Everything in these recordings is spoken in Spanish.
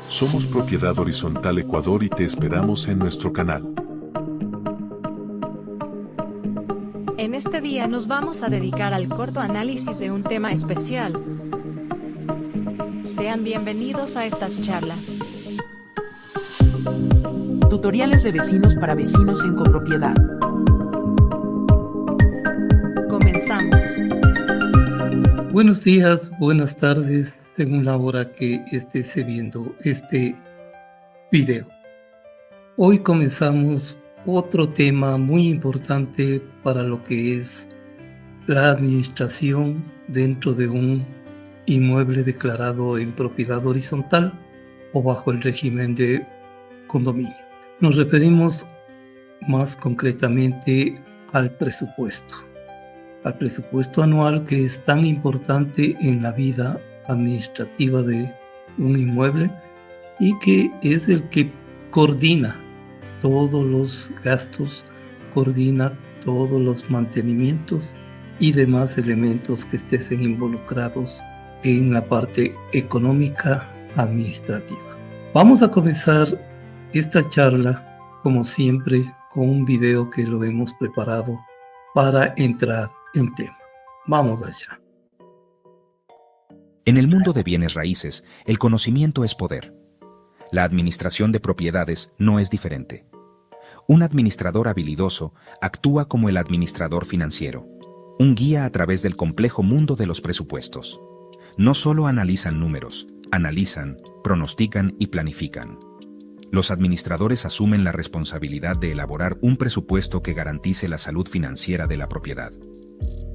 Somos Propiedad Horizontal Ecuador y te esperamos en nuestro canal. En este día nos vamos a dedicar al corto análisis de un tema especial. Sean bienvenidos a estas charlas. Tutoriales de vecinos para vecinos en copropiedad. Comenzamos. Buenos días, buenas tardes, según la hora que estés viendo este video. Hoy comenzamos otro tema muy importante para lo que es la administración dentro de un inmueble declarado en propiedad horizontal o bajo el régimen de condominio. Nos referimos más concretamente al presupuesto anual, que es tan importante en la vida administrativa de un inmueble y que es el que coordina todos los gastos, coordina todos los mantenimientos y demás elementos que estén involucrados en la parte económica administrativa. Vamos a comenzar esta charla, como siempre, con un video que lo hemos preparado para entrar en tema. Vamos allá. En el mundo de bienes raíces, el conocimiento es poder. La administración de propiedades no es diferente. Un administrador habilidoso actúa como el administrador financiero, un guía a través del complejo mundo de los presupuestos. No solo analizan números, analizan, pronostican y planifican. Los administradores asumen la responsabilidad de elaborar un presupuesto que garantice la salud financiera de la propiedad.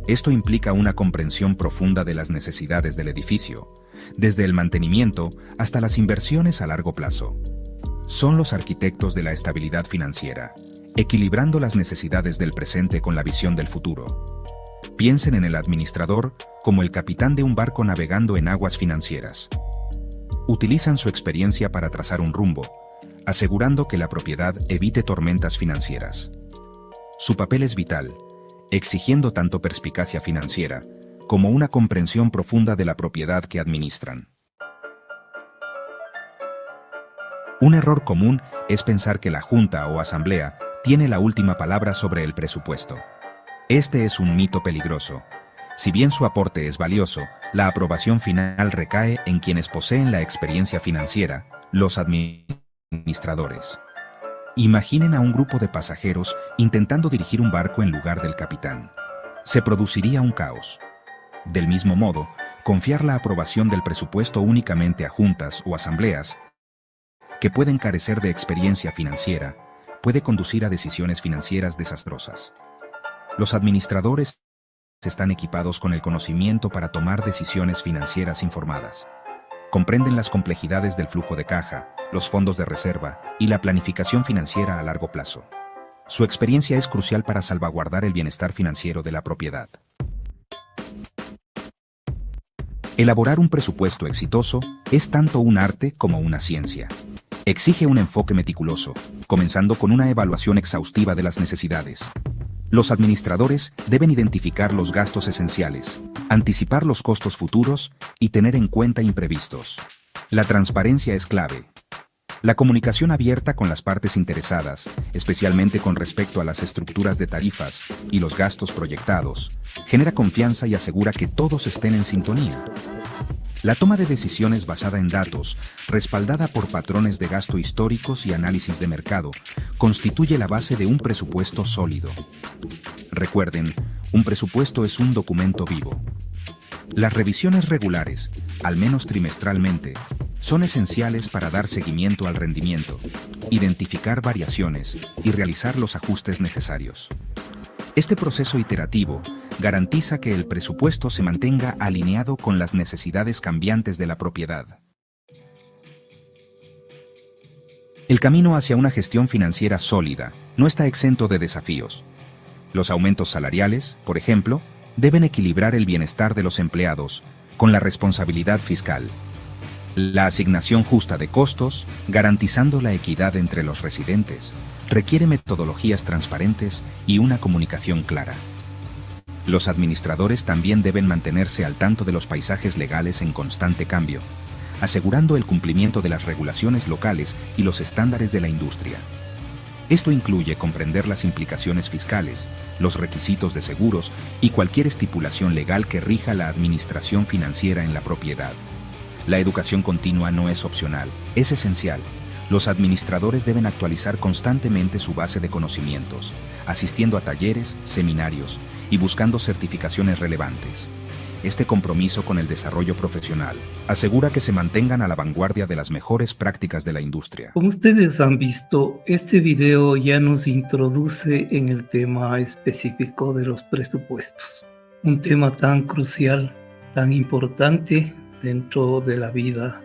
Esto implica una comprensión profunda de las necesidades del edificio, desde el mantenimiento hasta las inversiones a largo plazo. Son los arquitectos de la estabilidad financiera, equilibrando las necesidades del presente con la visión del futuro. Piensen en el administrador como el capitán de un barco navegando en aguas financieras. Utilizan su experiencia para trazar un rumbo, asegurando que la propiedad evite tormentas financieras. Su papel es vital, exigiendo tanto perspicacia financiera como una comprensión profunda de la propiedad que administran. Un error común es pensar que la junta o asamblea tiene la última palabra sobre el presupuesto. Este es un mito peligroso. Si bien su aporte es valioso, la aprobación final recae en quienes poseen la experiencia financiera, los administradores. Imaginen a un grupo de pasajeros intentando dirigir un barco en lugar del capitán. Se produciría un caos. Del mismo modo, confiar la aprobación del presupuesto únicamente a juntas o asambleas, que pueden carecer de experiencia financiera, puede conducir a decisiones financieras desastrosas. Los administradores están equipados con el conocimiento para tomar decisiones financieras informadas. Comprenden las complejidades del flujo de caja, los fondos de reserva y la planificación financiera a largo plazo. Su experiencia es crucial para salvaguardar el bienestar financiero de la propiedad. Elaborar un presupuesto exitoso es tanto un arte como una ciencia. Exige un enfoque meticuloso, comenzando con una evaluación exhaustiva de las necesidades. Los administradores deben identificar los gastos esenciales, anticipar los costos futuros y tener en cuenta imprevistos. La transparencia es clave. La comunicación abierta con las partes interesadas, especialmente con respecto a las estructuras de tarifas y los gastos proyectados, genera confianza y asegura que todos estén en sintonía. La toma de decisiones basada en datos, respaldada por patrones de gasto históricos y análisis de mercado, constituye la base de un presupuesto sólido. Recuerden, un presupuesto es un documento vivo. Las revisiones regulares, al menos trimestralmente, son esenciales para dar seguimiento al rendimiento, identificar variaciones y realizar los ajustes necesarios. Este proceso iterativo garantiza que el presupuesto se mantenga alineado con las necesidades cambiantes de la propiedad. El camino hacia una gestión financiera sólida no está exento de desafíos. Los aumentos salariales, por ejemplo, deben equilibrar el bienestar de los empleados con la responsabilidad fiscal. La asignación justa de costos, garantizando la equidad entre los residentes, requiere metodologías transparentes y una comunicación clara. Los administradores también deben mantenerse al tanto de los paisajes legales en constante cambio, asegurando el cumplimiento de las regulaciones locales y los estándares de la industria. Esto incluye comprender las implicaciones fiscales, los requisitos de seguros y cualquier estipulación legal que rija la administración financiera en la propiedad. La educación continua no es opcional, es esencial. Los administradores deben actualizar constantemente su base de conocimientos, asistiendo a talleres, seminarios y buscando certificaciones relevantes. Este compromiso con el desarrollo profesional asegura que se mantengan a la vanguardia de las mejores prácticas de la industria. Como ustedes han visto, este video ya nos introduce en el tema específico de los presupuestos. Un tema tan crucial, tan importante dentro de la vida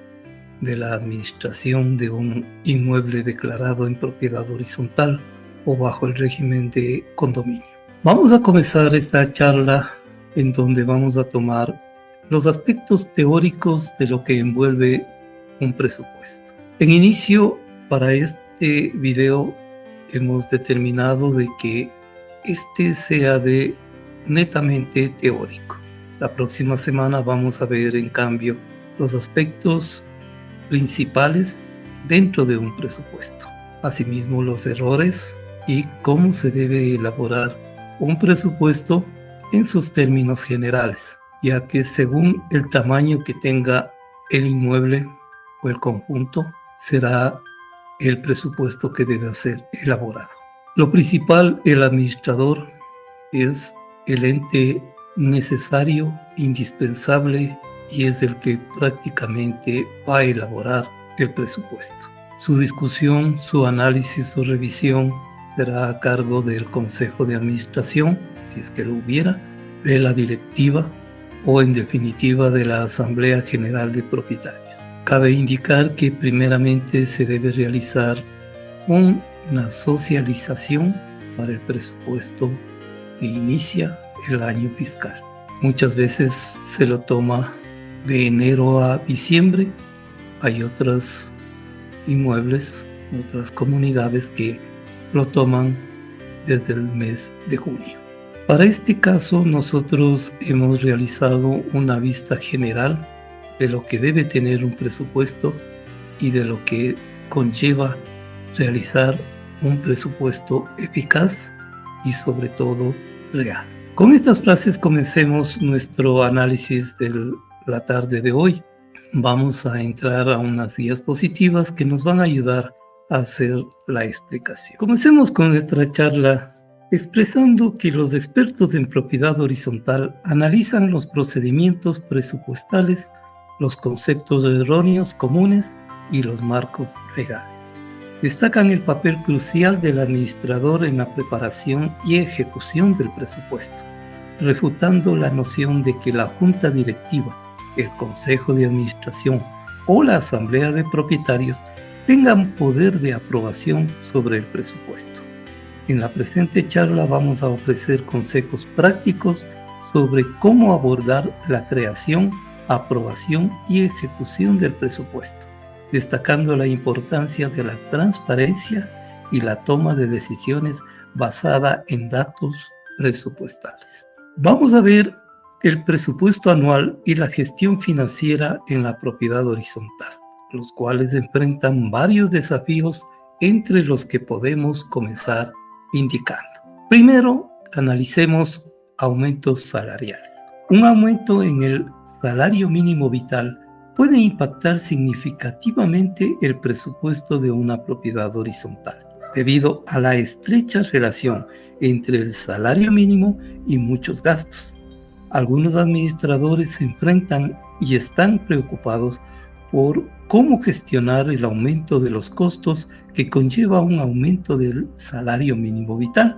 de la administración de un inmueble declarado en propiedad horizontal o bajo el régimen de condominio. Vamos a comenzar esta charla en donde vamos a tomar los aspectos teóricos de lo que envuelve un presupuesto. En inicio, para este video hemos determinado de que este sea netamente teórico. La próxima semana vamos a ver, en cambio, los aspectos principales dentro de un presupuesto. Asimismo, los errores y cómo se debe elaborar un presupuesto en sus términos generales, ya que según el tamaño que tenga el inmueble o el conjunto, será el presupuesto que debe ser elaborado. Lo principal, el administrador es el ente necesario, indispensable, y es el que prácticamente va a elaborar el presupuesto. Su discusión, su análisis, su revisión será a cargo del Consejo de Administración, si es que lo hubiera, de la directiva o en definitiva de la Asamblea General de Propietarios. Cabe indicar que primeramente se debe realizar una socialización para el presupuesto que inicia el año fiscal. Muchas veces se lo toma de enero a diciembre. Hay otros inmuebles, otras comunidades que lo toman desde el mes de junio. Para este caso, nosotros hemos realizado una vista general de lo que debe tener un presupuesto y de lo que conlleva realizar un presupuesto eficaz y sobre todo real. Con estas frases comencemos nuestro análisis de la tarde de hoy. Vamos a entrar a unas diapositivas que nos van a ayudar a hacer la explicación. Comencemos con nuestra charla expresando que los expertos en propiedad horizontal analizan los procedimientos presupuestales, los conceptos erróneos comunes y los marcos legales. Destacan el papel crucial del administrador en la preparación y ejecución del presupuesto, refutando la noción de que la junta directiva, el consejo de administración o la asamblea de propietarios tengan poder de aprobación sobre el presupuesto. En la presente charla vamos a ofrecer consejos prácticos sobre cómo abordar la creación, aprobación y ejecución del presupuesto, destacando la importancia de la transparencia y la toma de decisiones basada en datos presupuestales. Vamos a ver el presupuesto anual y la gestión financiera en la propiedad horizontal, los cuales enfrentan varios desafíos entre los que podemos comenzar indicando. Primero, analicemos aumentos salariales. Un aumento en el salario mínimo vital puede impactar significativamente el presupuesto de una propiedad horizontal, debido a la estrecha relación entre el salario mínimo y muchos gastos. Algunos administradores se enfrentan y están preocupados por cómo gestionar el aumento de los costos que conlleva un aumento del salario mínimo vital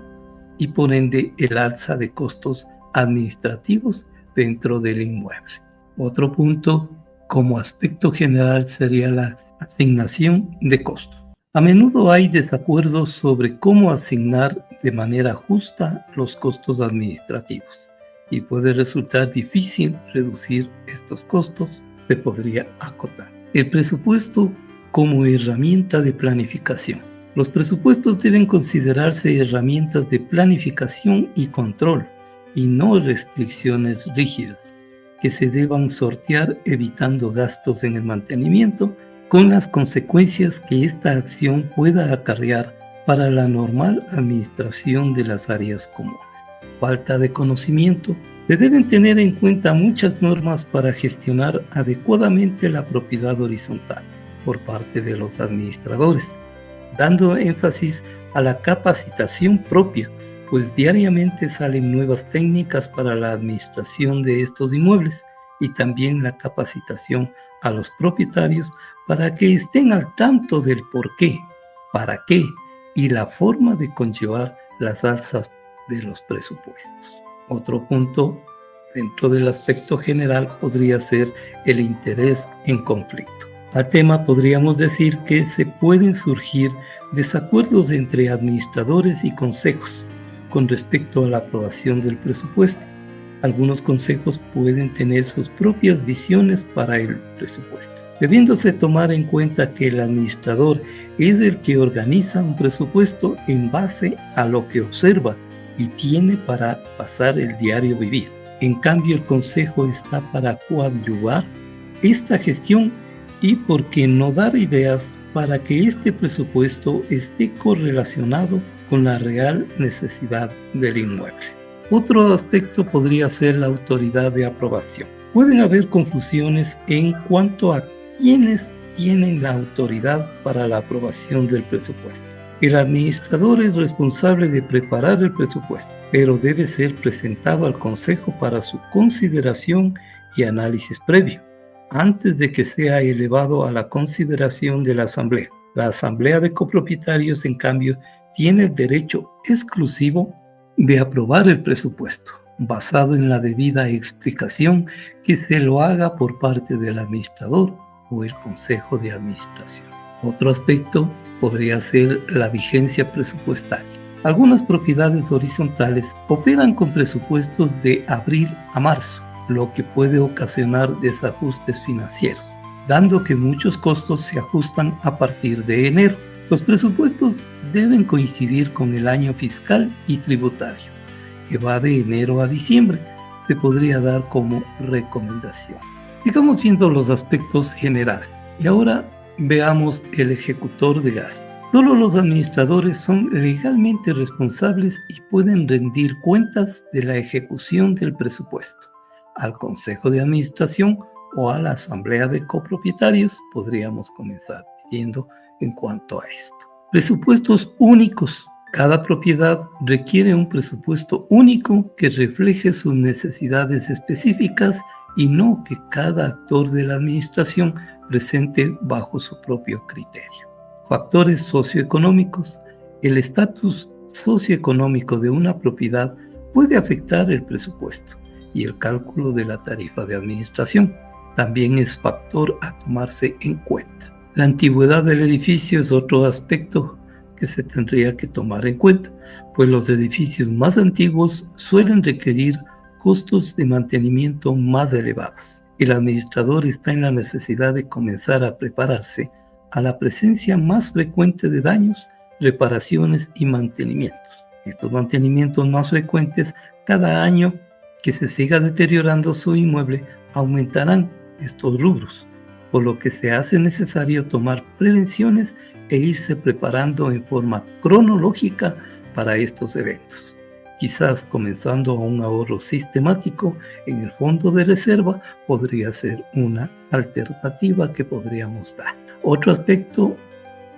y por ende el alza de costos administrativos dentro del inmueble. Otro punto, como aspecto general, sería la asignación de costos. A menudo hay desacuerdos sobre cómo asignar de manera justa los costos administrativos y puede resultar difícil reducir estos costos. Se podría acotar el presupuesto como herramienta de planificación. Los presupuestos deben considerarse herramientas de planificación y control y no restricciones rígidas. que se deban sortear evitando gastos en el mantenimiento, con las consecuencias que esta acción pueda acarrear para la normal administración de las áreas comunes. Falta de conocimiento. Se deben tener en cuenta muchas normas para gestionar adecuadamente la propiedad horizontal por parte de los administradores, dando énfasis a la capacitación propia, pues diariamente salen nuevas técnicas para la administración de estos inmuebles y también la capacitación a los propietarios para que estén al tanto del por qué, para qué y la forma de conllevar las alzas de los presupuestos. Otro punto dentro del aspecto general podría ser el interés en conflicto. Al tema podríamos decir que se pueden surgir desacuerdos entre administradores y consejos con respecto a la aprobación del presupuesto. Algunos consejos pueden tener sus propias visiones para el presupuesto, debiéndose tomar en cuenta que el administrador es el que organiza un presupuesto en base a lo que observa y tiene para pasar el diario vivir. En cambio, el consejo está para coadyuvar esta gestión y por qué no dar ideas para que este presupuesto esté correlacionado con la real necesidad del inmueble. Otro aspecto podría ser la autoridad de aprobación. Pueden haber confusiones en cuanto a quiénes tienen la autoridad para la aprobación del presupuesto. El administrador es responsable de preparar el presupuesto, pero debe ser presentado al Consejo para su consideración y análisis previo, antes de que sea elevado a la consideración de la Asamblea. La Asamblea de Copropietarios, en cambio, tiene el derecho exclusivo de aprobar el presupuesto, basado en la debida explicación que se lo haga por parte del administrador o el Consejo de Administración. Otro aspecto podría ser la vigencia presupuestaria. Algunas propiedades horizontales operan con presupuestos de abril a marzo, lo que puede ocasionar desajustes financieros, dando que muchos costos se ajustan a partir de enero. Los presupuestos deben coincidir con el año fiscal y tributario, que va de enero a diciembre. Se podría dar como recomendación. Sigamos viendo los aspectos generales. Y ahora veamos el ejecutor de gastos. Solo los administradores son legalmente responsables y pueden rendir cuentas de la ejecución del presupuesto al Consejo de Administración o a la Asamblea de Copropietarios, podríamos comenzar diciendo en cuanto a esto. Presupuestos únicos. Cada propiedad requiere un presupuesto único que refleje sus necesidades específicas y no que cada actor de la administración presente bajo su propio criterio. Factores socioeconómicos. El estatus socioeconómico de una propiedad puede afectar el presupuesto y el cálculo de la tarifa de administración. También es factor a tomarse en cuenta. La antigüedad del edificio es otro aspecto que se tendría que tomar en cuenta, pues los edificios más antiguos suelen requerir costos de mantenimiento más elevados. El administrador está en la necesidad de comenzar a prepararse a la presencia más frecuente de daños, reparaciones y mantenimientos. Estos mantenimientos más frecuentes cada año que se siga deteriorando su inmueble aumentarán estos rubros, por lo que se hace necesario tomar prevenciones e irse preparando en forma cronológica para estos eventos. Quizás comenzando a un ahorro sistemático en el fondo de reserva podría ser una alternativa que podríamos dar. Otro aspecto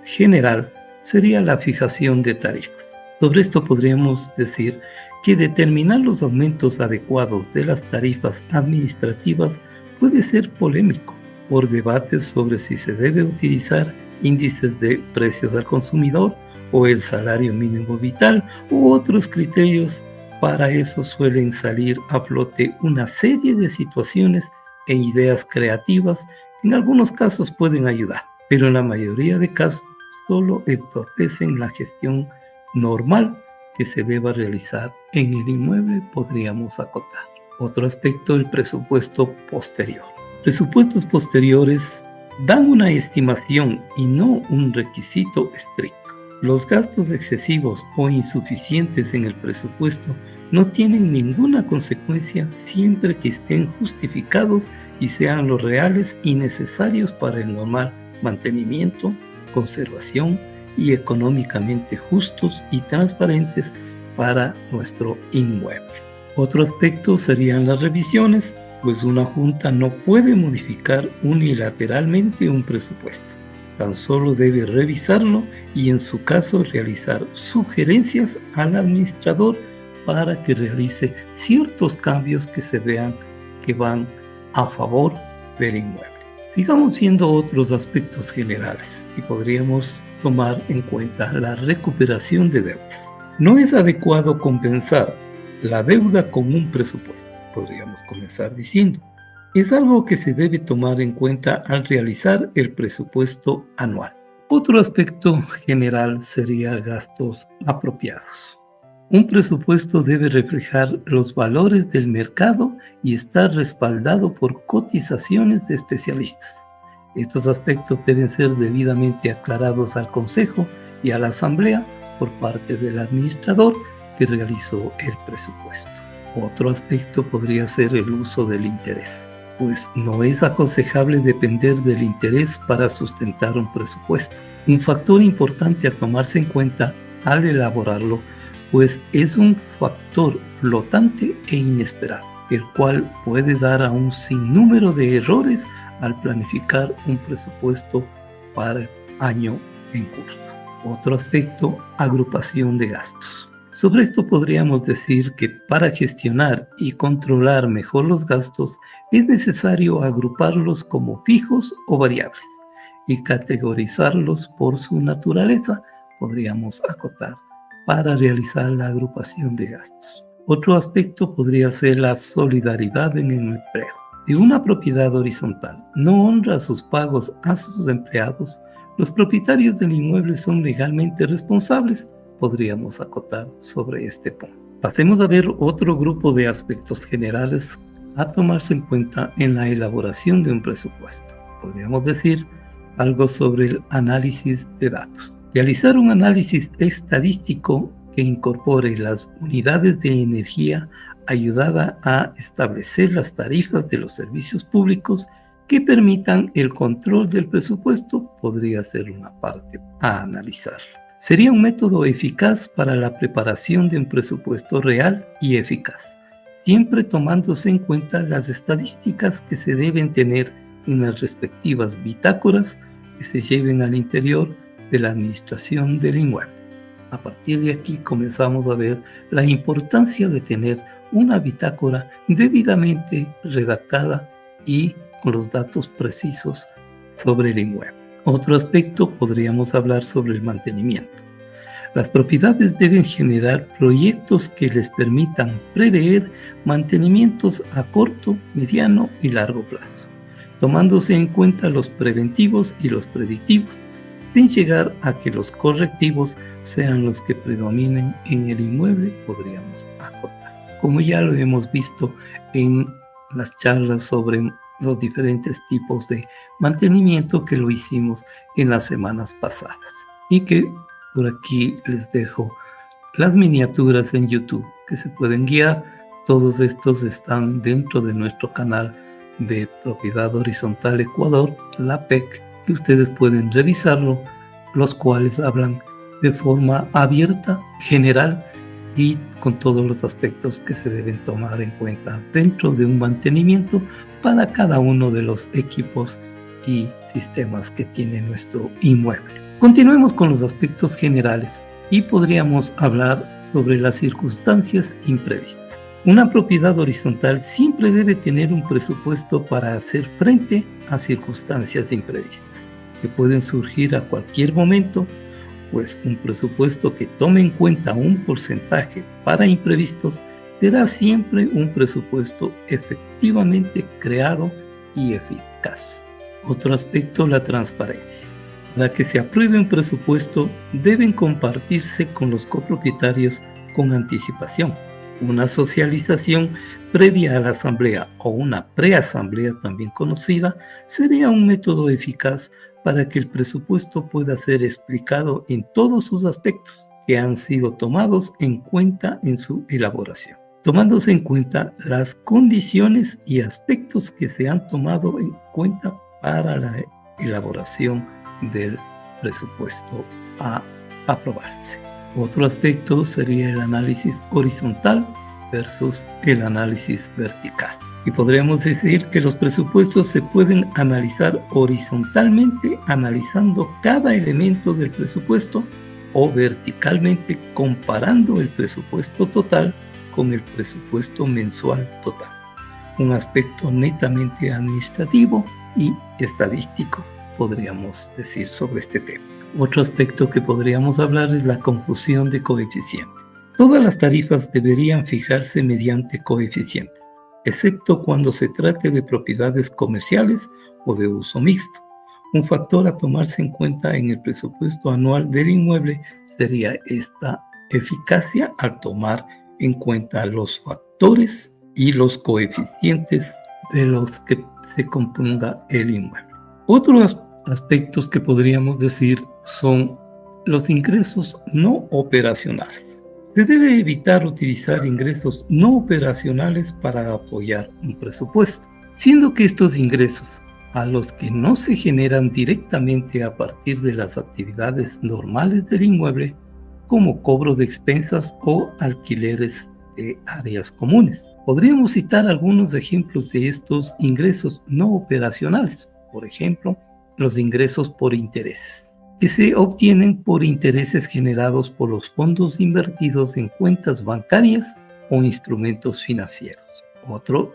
general sería la fijación de tarifas. Sobre esto podríamos decir que determinar los aumentos adecuados de las tarifas administrativas puede ser polémico por debates sobre si se debe utilizar índices de precios al consumidor o el salario mínimo vital u otros criterios. Para eso suelen salir a flote una serie de situaciones e ideas creativas que en algunos casos pueden ayudar, pero en la mayoría de casos solo entorpecen la gestión normal que se deba realizar en el inmueble, podríamos acotar. Otro aspecto, el presupuesto posterior. Presupuestos posteriores dan una estimación y no un requisito estricto. Los gastos excesivos o insuficientes en el presupuesto no tienen ninguna consecuencia siempre que estén justificados y sean los reales y necesarios para el normal mantenimiento, conservación y económicamente justos y transparentes para nuestro inmueble. Otro aspecto serían las revisiones, pues una junta no puede modificar unilateralmente un presupuesto. Tan solo debe revisarlo y en su caso realizar sugerencias al administrador para que realice ciertos cambios que se vean que van a favor del inmueble. Sigamos viendo otros aspectos generales y podríamos tomar en cuenta la recuperación de deudas. No es adecuado compensar la deuda con un presupuesto, podríamos comenzar diciendo. Es algo que se debe tomar en cuenta al realizar el presupuesto anual. Otro aspecto general sería gastos apropiados. Un presupuesto debe reflejar los valores del mercado y estar respaldado por cotizaciones de especialistas. Estos aspectos deben ser debidamente aclarados al Consejo y a la Asamblea por parte del administrador que realizó el presupuesto. Otro aspecto podría ser el uso del interés, pues no es aconsejable depender del interés para sustentar un presupuesto. Un factor importante a tomarse en cuenta al elaborarlo, pues es un factor flotante e inesperado, el cual puede dar a un sinnúmero de errores al planificar un presupuesto para el año en curso. Otro aspecto, agrupación de gastos. Sobre esto podríamos decir que para gestionar y controlar mejor los gastos es necesario agruparlos como fijos o variables y categorizarlos por su naturaleza, podríamos acotar, para realizar la agrupación de gastos. Otro aspecto podría ser la solidaridad en el empleo. Si una propiedad horizontal no honra sus pagos a sus empleados, los propietarios del inmueble son legalmente responsables, podríamos acotar sobre este punto. Pasemos a ver otro grupo de aspectos generales a tomarse en cuenta en la elaboración de un presupuesto. Podríamos decir algo sobre el análisis de datos. Realizar un análisis estadístico que incorpore las unidades de energía ayudada a establecer las tarifas de los servicios públicos que permitan el control del presupuesto podría ser una parte a analizar. Sería un método eficaz para la preparación de un presupuesto real y eficaz, siempre tomándose en cuenta las estadísticas que se deben tener en las respectivas bitácoras que se lleven al interior de la administración del inmueble. A partir de aquí comenzamos a ver la importancia de tener una bitácora debidamente redactada y con los datos precisos sobre el inmueble. Otro aspecto podríamos hablar sobre el mantenimiento. Las propiedades deben generar proyectos que les permitan prever mantenimientos a corto, mediano y largo plazo, tomándose en cuenta los preventivos y los predictivos, sin llegar a que los correctivos sean los que predominen en el inmueble, podríamos acotar. Como ya lo hemos visto en las charlas sobre los diferentes tipos de mantenimiento que lo hicimos en las semanas pasadas. Y que por aquí les dejo las miniaturas en YouTube que se pueden guiar. Todos estos están dentro de nuestro canal de Propiedad Horizontal Ecuador, la PEC, que ustedes pueden revisarlo, los cuales hablan de forma abierta, general y con todos los aspectos que se deben tomar en cuenta dentro de un mantenimiento para cada uno de los equipos y sistemas que tiene nuestro inmueble. Continuemos con los aspectos generales y podríamos hablar sobre las circunstancias imprevistas. Una propiedad horizontal siempre debe tener un presupuesto para hacer frente a circunstancias imprevistas que pueden surgir a cualquier momento, pues un presupuesto que tome en cuenta un porcentaje para imprevistos será siempre un presupuesto efectivamente creado y eficaz. Otro aspecto, la transparencia. Para que se apruebe un presupuesto, deben compartirse con los copropietarios con anticipación. Una socialización previa a la asamblea o una preasamblea también conocida sería un método eficaz para que el presupuesto pueda ser explicado en todos sus aspectos que han sido tomados en cuenta en su elaboración. tomándose en cuenta las condiciones y aspectos que se han tomado en cuenta para la elaboración del presupuesto a aprobarse. Otro aspecto sería el análisis horizontal versus el análisis vertical. Y podríamos decir que los presupuestos se pueden analizar horizontalmente, analizando cada elemento del presupuesto, o verticalmente comparando el presupuesto total con el presupuesto mensual total. Un aspecto netamente administrativo y estadístico, podríamos decir, sobre este tema. Otro aspecto que podríamos hablar es la confusión de coeficientes. Todas las tarifas deberían fijarse mediante coeficientes, excepto cuando se trate de propiedades comerciales o de uso mixto. Un factor a tomarse en cuenta en el presupuesto anual del inmueble sería esta eficacia al tomar en cuenta los factores y los coeficientes de los que se componga el inmueble. Otros aspectos que podríamos decir son los ingresos no operacionales. Se debe evitar utilizar ingresos no operacionales para apoyar un presupuesto, siendo que estos ingresos, a los que no se generan directamente a partir de las actividades normales del inmueble, como cobro de expensas o alquileres de áreas comunes. Podríamos citar algunos ejemplos de estos ingresos no operacionales. Por ejemplo, los ingresos por intereses, que se obtienen por intereses generados por los fondos invertidos en cuentas bancarias o instrumentos financieros. Otro,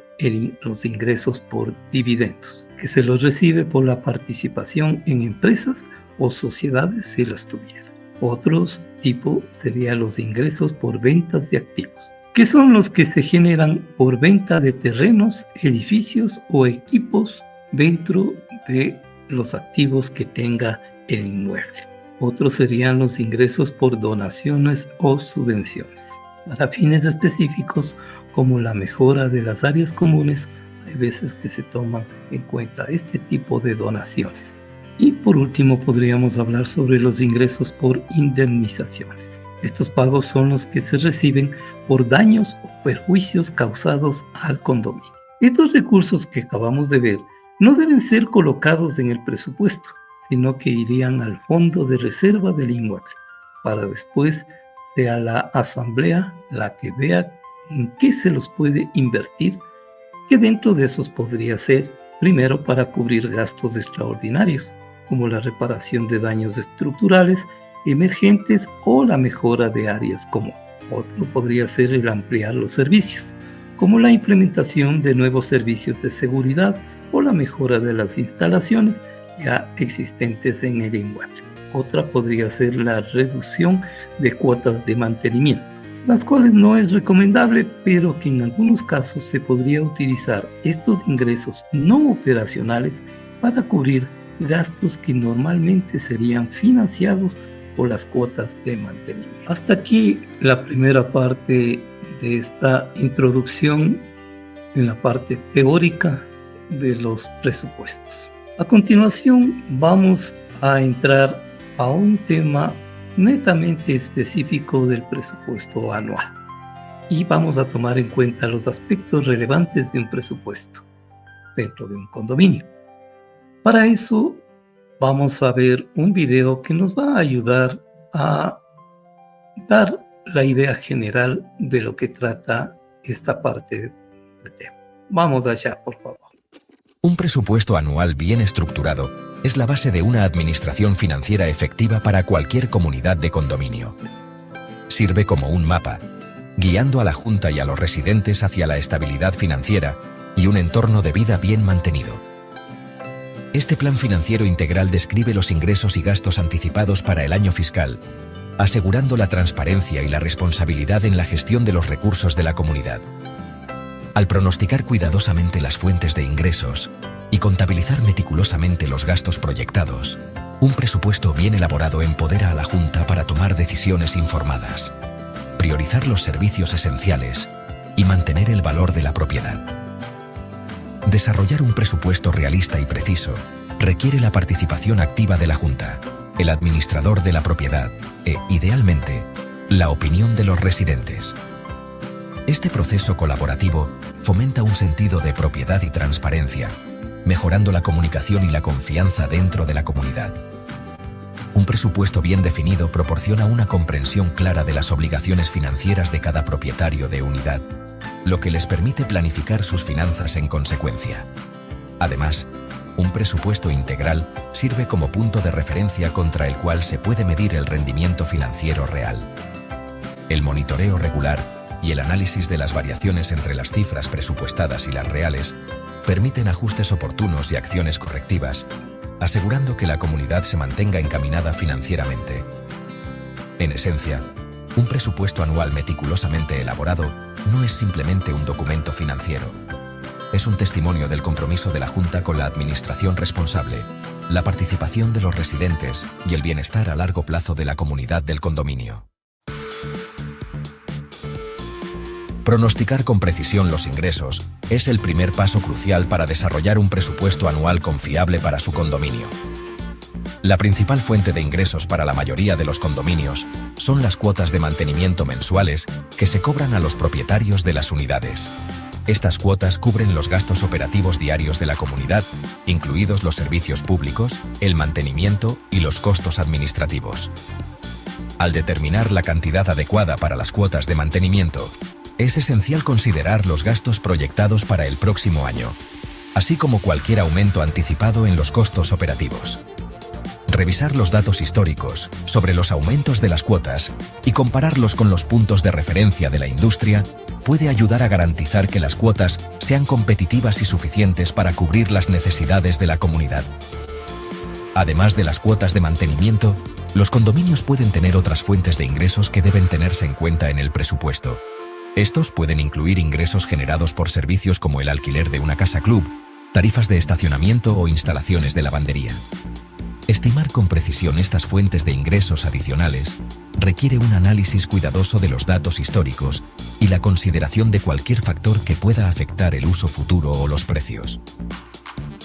los ingresos por dividendos, que se los recibe por la participación en empresas o sociedades si las tuviera. Otros tipo serían los ingresos por ventas de activos, que son los que se generan por venta de terrenos, edificios o equipos dentro de los activos que tenga el inmueble. Otros serían los ingresos por donaciones o subvenciones. Para fines específicos como la mejora de las áreas comunes, hay veces que se toman en cuenta este tipo de donaciones. Y por último podríamos hablar sobre los ingresos por indemnizaciones. Estos pagos son los que se reciben por daños o perjuicios causados al condominio. Estos recursos que acabamos de ver no deben ser colocados en el presupuesto, sino que irían al fondo de reserva del inmueble, para después sea la asamblea la que vea en qué se los puede invertir, que dentro de esos podría ser, primero, para cubrir gastos extraordinarios, como la reparación de daños estructurales emergentes o la mejora de áreas comunes. Otro podría ser el ampliar los servicios, como la implementación de nuevos servicios de seguridad o la mejora de las instalaciones ya existentes en el inmueble. Otra podría ser la reducción de cuotas de mantenimiento, las cuales no es recomendable, pero que en algunos casos se podría utilizar estos ingresos no operacionales para cubrir gastos que normalmente serían financiados por las cuotas de mantenimiento. Hasta aquí la primera parte de esta introducción en la parte teórica de los presupuestos. A continuación vamos a entrar a un tema netamente específico del presupuesto anual y vamos a tomar en cuenta los aspectos relevantes de un presupuesto dentro de un condominio. Para eso vamos a ver un video que nos va a ayudar a dar la idea general de lo que trata esta parte del tema. Vamos allá, por favor. Un presupuesto anual bien estructurado es la base de una administración financiera efectiva para cualquier comunidad de condominio. Sirve como un mapa, guiando a la Junta y a los residentes hacia la estabilidad financiera y un entorno de vida bien mantenido. Este plan financiero integral describe los ingresos y gastos anticipados para el año fiscal, asegurando la transparencia y la responsabilidad en la gestión de los recursos de la comunidad. Al pronosticar cuidadosamente las fuentes de ingresos y contabilizar meticulosamente los gastos proyectados, un presupuesto bien elaborado empodera a la Junta para tomar decisiones informadas, priorizar los servicios esenciales y mantener el valor de la propiedad. Desarrollar un presupuesto realista y preciso requiere la participación activa de la Junta, el administrador de la propiedad e, idealmente, la opinión de los residentes. Este proceso colaborativo fomenta un sentido de propiedad y transparencia, mejorando la comunicación y la confianza dentro de la comunidad. Un presupuesto bien definido proporciona una comprensión clara de las obligaciones financieras de cada propietario de unidad, lo que les permite planificar sus finanzas en consecuencia. Además, un presupuesto integral sirve como punto de referencia contra el cual se puede medir el rendimiento financiero real. El monitoreo regular y el análisis de las variaciones entre las cifras presupuestadas y las reales permiten ajustes oportunos y acciones correctivas, asegurando que la comunidad se mantenga encaminada financieramente. En esencia, un presupuesto anual meticulosamente elaborado no es simplemente un documento financiero. Es un testimonio del compromiso de la Junta con la administración responsable, la participación de los residentes y el bienestar a largo plazo de la comunidad del condominio. Pronosticar con precisión los ingresos es el primer paso crucial para desarrollar un presupuesto anual confiable para su condominio. La principal fuente de ingresos para la mayoría de los condominios son las cuotas de mantenimiento mensuales que se cobran a los propietarios de las unidades. Estas cuotas cubren los gastos operativos diarios de la comunidad, incluidos los servicios públicos, el mantenimiento y los costos administrativos. Al determinar la cantidad adecuada para las cuotas de mantenimiento, es esencial considerar los gastos proyectados para el próximo año, así como cualquier aumento anticipado en los costos operativos. Revisar los datos históricos sobre los aumentos de las cuotas y compararlos con los puntos de referencia de la industria puede ayudar a garantizar que las cuotas sean competitivas y suficientes para cubrir las necesidades de la comunidad. Además de las cuotas de mantenimiento, los condominios pueden tener otras fuentes de ingresos que deben tenerse en cuenta en el presupuesto. Estos pueden incluir ingresos generados por servicios como el alquiler de una casa club, tarifas de estacionamiento o instalaciones de lavandería. Estimar con precisión estas fuentes de ingresos adicionales requiere un análisis cuidadoso de los datos históricos y la consideración de cualquier factor que pueda afectar el uso futuro o los precios.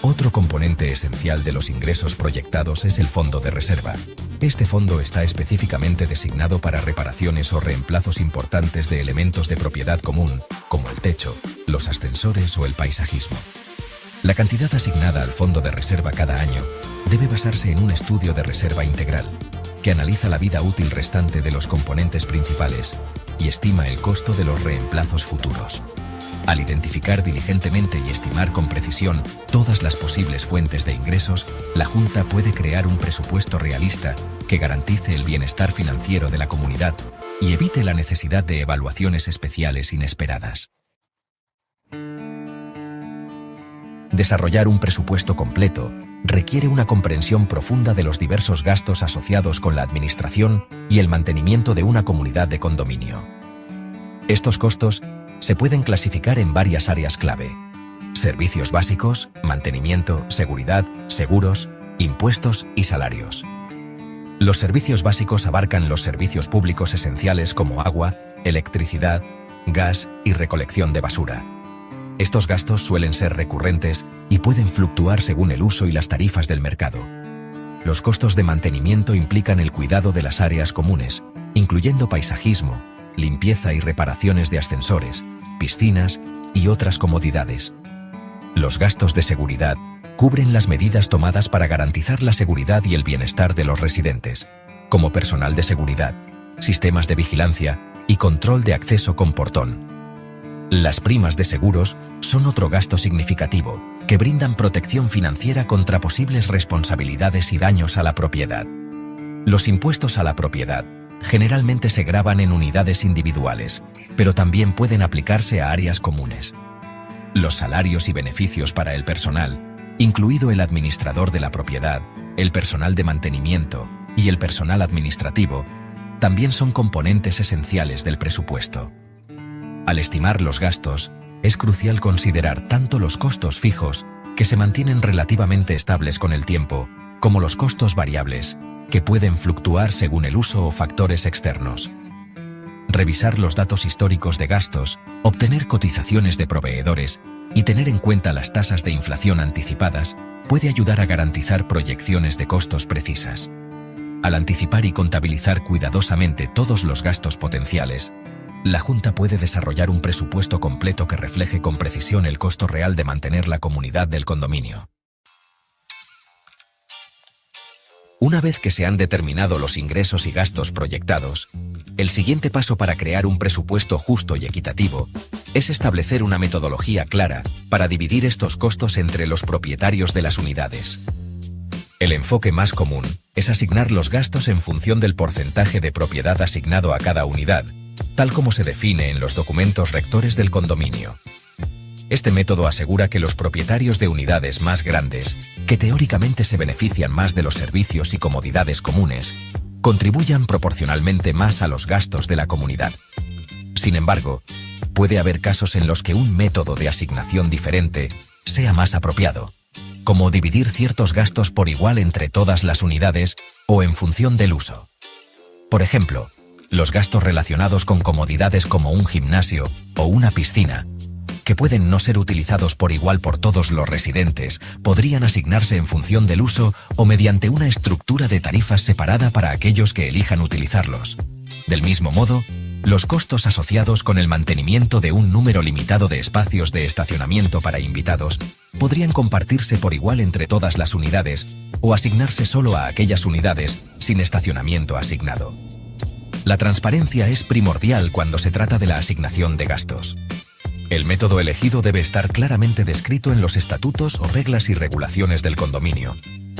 Otro componente esencial de los ingresos proyectados es el fondo de reserva. Este fondo está específicamente designado para reparaciones o reemplazos importantes de elementos de propiedad común, como el techo, los ascensores o el paisajismo. La cantidad asignada al fondo de reserva cada año debe basarse en un estudio de reserva integral, que analiza la vida útil restante de los componentes principales y estima el costo de los reemplazos futuros. Al identificar diligentemente y estimar con precisión todas las posibles fuentes de ingresos, la Junta puede crear un presupuesto realista que garantice el bienestar financiero de la comunidad y evite la necesidad de evaluaciones especiales inesperadas. Desarrollar un presupuesto completo requiere una comprensión profunda de los diversos gastos asociados con la administración y el mantenimiento de una comunidad de condominio. Estos costos se pueden clasificar en varias áreas clave: servicios básicos, mantenimiento, seguridad, seguros, impuestos y salarios. Los servicios básicos abarcan los servicios públicos esenciales como agua, electricidad, gas y recolección de basura. Estos gastos suelen ser recurrentes y pueden fluctuar según el uso y las tarifas del mercado. Los costos de mantenimiento implican el cuidado de las áreas comunes, incluyendo paisajismo, limpieza y reparaciones de ascensores, piscinas y otras comodidades. Los gastos de seguridad cubren las medidas tomadas para garantizar la seguridad y el bienestar de los residentes, como personal de seguridad, sistemas de vigilancia y control de acceso con portón. Las primas de seguros son otro gasto significativo, que brindan protección financiera contra posibles responsabilidades y daños a la propiedad. Los impuestos a la propiedad generalmente se gravan en unidades individuales, pero también pueden aplicarse a áreas comunes. Los salarios y beneficios para el personal, incluido el administrador de la propiedad, el personal de mantenimiento y el personal administrativo, también son componentes esenciales del presupuesto. Al estimar los gastos, es crucial considerar tanto los costos fijos, que se mantienen relativamente estables con el tiempo, como los costos variables, que pueden fluctuar según el uso o factores externos. Revisar los datos históricos de gastos, obtener cotizaciones de proveedores y tener en cuenta las tasas de inflación anticipadas puede ayudar a garantizar proyecciones de costos precisas. Al anticipar y contabilizar cuidadosamente todos los gastos potenciales, la Junta puede desarrollar un presupuesto completo que refleje con precisión el costo real de mantener la comunidad del condominio. Una vez que se han determinado los ingresos y gastos proyectados, el siguiente paso para crear un presupuesto justo y equitativo es establecer una metodología clara para dividir estos costos entre los propietarios de las unidades. El enfoque más común es asignar los gastos en función del porcentaje de propiedad asignado a cada unidad, tal como se define en los documentos rectores del condominio. Este método asegura que los propietarios de unidades más grandes, que teóricamente se benefician más de los servicios y comodidades comunes, contribuyan proporcionalmente más a los gastos de la comunidad. Sin embargo, puede haber casos en los que un método de asignación diferente sea más apropiado, como dividir ciertos gastos por igual entre todas las unidades o en función del uso. Por ejemplo, los gastos relacionados con comodidades como un gimnasio o una piscina, que pueden no ser utilizados por igual por todos los residentes, podrían asignarse en función del uso o mediante una estructura de tarifas separada para aquellos que elijan utilizarlos. Del mismo modo, los costos asociados con el mantenimiento de un número limitado de espacios de estacionamiento para invitados podrían compartirse por igual entre todas las unidades o asignarse solo a aquellas unidades sin estacionamiento asignado. La transparencia es primordial cuando se trata de la asignación de gastos. El método elegido debe estar claramente descrito en los estatutos o reglas y regulaciones del condominio,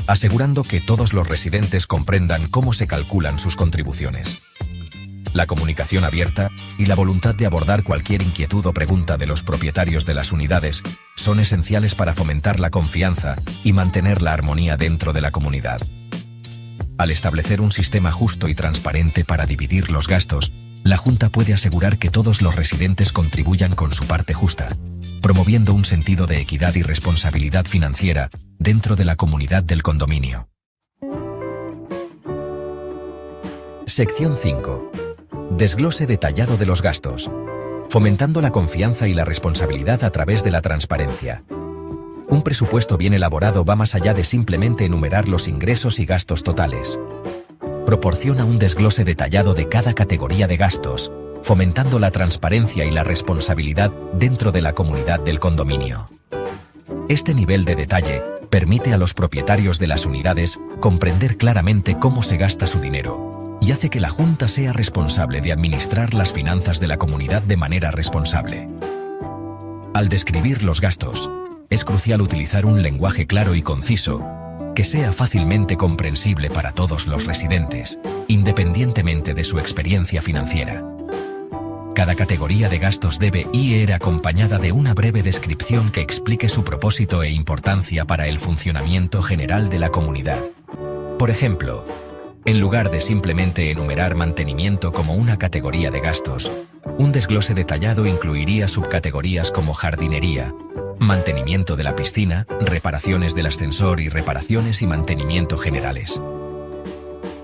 asegurando que todos los residentes comprendan cómo se calculan sus contribuciones. La comunicación abierta y la voluntad de abordar cualquier inquietud o pregunta de los propietarios de las unidades son esenciales para fomentar la confianza y mantener la armonía dentro de la comunidad. Al establecer un sistema justo y transparente para dividir los gastos, la Junta puede asegurar que todos los residentes contribuyan con su parte justa, promoviendo un sentido de equidad y responsabilidad financiera dentro de la comunidad del condominio. Sección 5. Desglose detallado de los gastos, fomentando la confianza y la responsabilidad a través de la transparencia. Un presupuesto bien elaborado va más allá de simplemente enumerar los ingresos y gastos totales. Proporciona un desglose detallado de cada categoría de gastos, fomentando la transparencia y la responsabilidad dentro de la comunidad del condominio. Este nivel de detalle permite a los propietarios de las unidades comprender claramente cómo se gasta su dinero y hace que la Junta sea responsable de administrar las finanzas de la comunidad de manera responsable. Al describir los gastos, es crucial utilizar un lenguaje claro y conciso que sea fácilmente comprensible para todos los residentes, independientemente de su experiencia financiera. Cada categoría de gastos debe ir acompañada de una breve descripción que explique su propósito e importancia para el funcionamiento general de la comunidad. Por ejemplo, en lugar de simplemente enumerar mantenimiento como una categoría de gastos, un desglose detallado incluiría subcategorías como jardinería, mantenimiento de la piscina, reparaciones del ascensor y reparaciones y mantenimiento generales.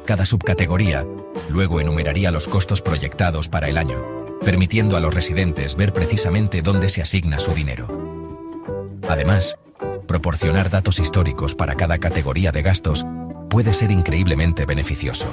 Cada subcategoría luego enumeraría los costos proyectados para el año, permitiendo a los residentes ver precisamente dónde se asigna su dinero. Además, proporcionar datos históricos para cada categoría de gastos puede ser increíblemente beneficioso.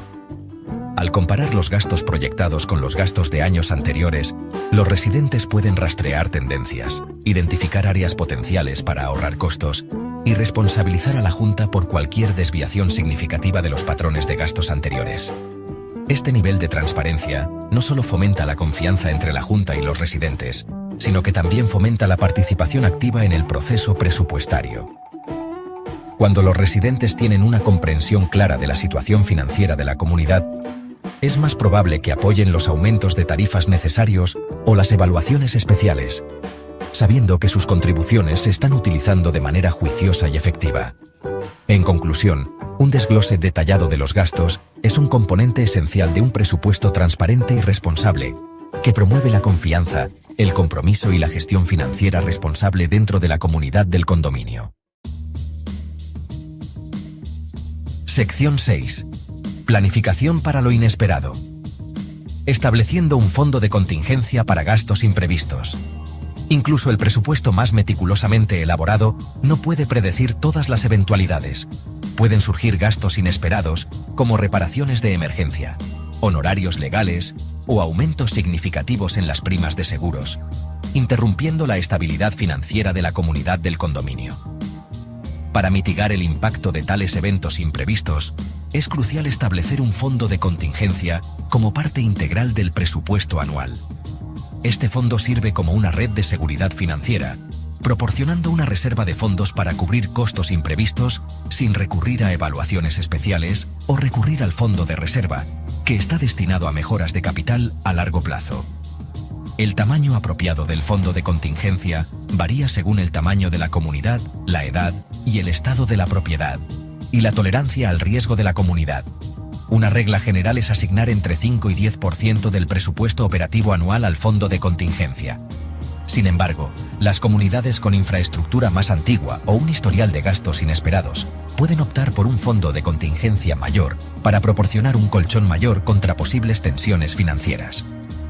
Al comparar los gastos proyectados con los gastos de años anteriores, los residentes pueden rastrear tendencias, identificar áreas potenciales para ahorrar costos y responsabilizar a la Junta por cualquier desviación significativa de los patrones de gastos anteriores. Este nivel de transparencia no solo fomenta la confianza entre la Junta y los residentes, sino que también fomenta la participación activa en el proceso presupuestario. Cuando los residentes tienen una comprensión clara de la situación financiera de la comunidad, es más probable que apoyen los aumentos de tarifas necesarios o las evaluaciones especiales, sabiendo que sus contribuciones se están utilizando de manera juiciosa y efectiva. En conclusión, un desglose detallado de los gastos es un componente esencial de un presupuesto transparente y responsable, que promueve la confianza, el compromiso y la gestión financiera responsable dentro de la comunidad del condominio. Sección 6. Planificación para lo inesperado. Estableciendo un fondo de contingencia para gastos imprevistos. Incluso el presupuesto más meticulosamente elaborado no puede predecir todas las eventualidades. Pueden surgir gastos inesperados, como reparaciones de emergencia, honorarios legales o aumentos significativos en las primas de seguros, interrumpiendo la estabilidad financiera de la comunidad del condominio. Para mitigar el impacto de tales eventos imprevistos, es crucial establecer un fondo de contingencia como parte integral del presupuesto anual. Este fondo sirve como una red de seguridad financiera, proporcionando una reserva de fondos para cubrir costos imprevistos sin recurrir a evaluaciones especiales o recurrir al fondo de reserva, que está destinado a mejoras de capital a largo plazo. El tamaño apropiado del fondo de contingencia varía según el tamaño de la comunidad, la edad y el estado de la propiedad, y la tolerancia al riesgo de la comunidad. Una regla general es asignar entre 5 y 10% del presupuesto operativo anual al fondo de contingencia. Sin embargo, las comunidades con infraestructura más antigua o un historial de gastos inesperados pueden optar por un fondo de contingencia mayor para proporcionar un colchón mayor contra posibles tensiones financieras.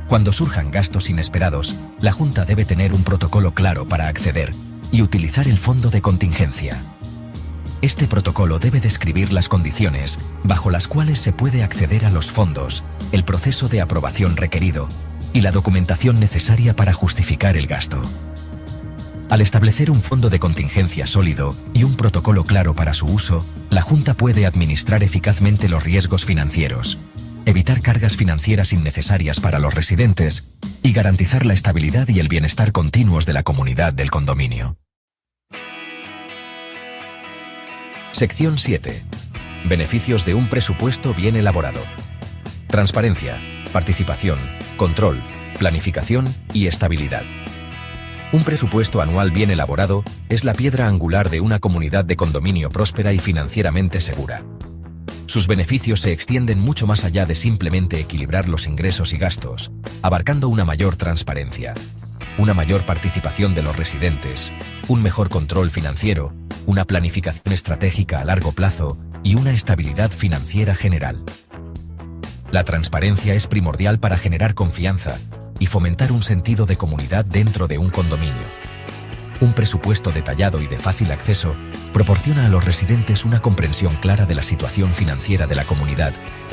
Cuando surjan gastos inesperados, la Junta debe tener un protocolo claro para acceder y utilizar el fondo de contingencia. Este protocolo debe describir las condiciones bajo las cuales se puede acceder a los fondos, el proceso de aprobación requerido y la documentación necesaria para justificar el gasto. Al establecer un fondo de contingencia sólido y un protocolo claro para su uso, la Junta puede administrar eficazmente los riesgos financieros, evitar cargas financieras innecesarias para los residentes y garantizar la estabilidad y el bienestar continuos de la comunidad del condominio. Sección 7. Beneficios de un presupuesto bien elaborado. Transparencia, participación, control, planificación y estabilidad. Un presupuesto anual bien elaborado es la piedra angular de una comunidad de condominio próspera y financieramente segura. Sus beneficios se extienden mucho más allá de simplemente equilibrar los ingresos y gastos, abarcando una mayor transparencia, una mayor participación de los residentes, un mejor control financiero, una planificación estratégica a largo plazo y una estabilidad financiera general. La transparencia es primordial para generar confianza y fomentar un sentido de comunidad dentro de un condominio. Un presupuesto detallado y de fácil acceso proporciona a los residentes una comprensión clara de la situación financiera de la comunidad,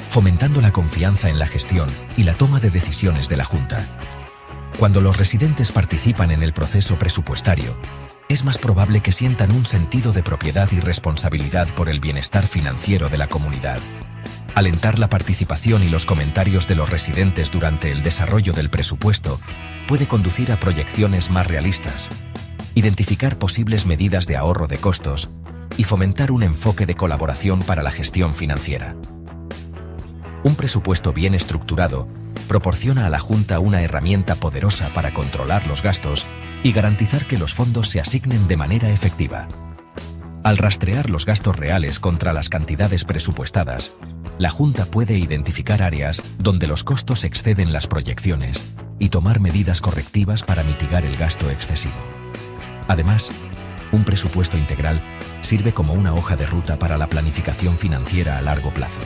fomentando la confianza en la gestión y la toma de decisiones de la Junta. Cuando los residentes participan en el proceso presupuestario, es más probable que sientan un sentido de propiedad y responsabilidad por el bienestar financiero de la comunidad. Alentar la participación y los comentarios de los residentes durante el desarrollo del presupuesto puede conducir a proyecciones más realistas, identificar posibles medidas de ahorro de costos y fomentar un enfoque de colaboración para la gestión financiera. Un presupuesto bien estructurado proporciona a la Junta una herramienta poderosa para controlar los gastos y garantizar que los fondos se asignen de manera efectiva. Al rastrear los gastos reales contra las cantidades presupuestadas, la Junta puede identificar áreas donde los costos exceden las proyecciones y tomar medidas correctivas para mitigar el gasto excesivo. Además, un presupuesto integral sirve como una hoja de ruta para la planificación financiera a largo plazo.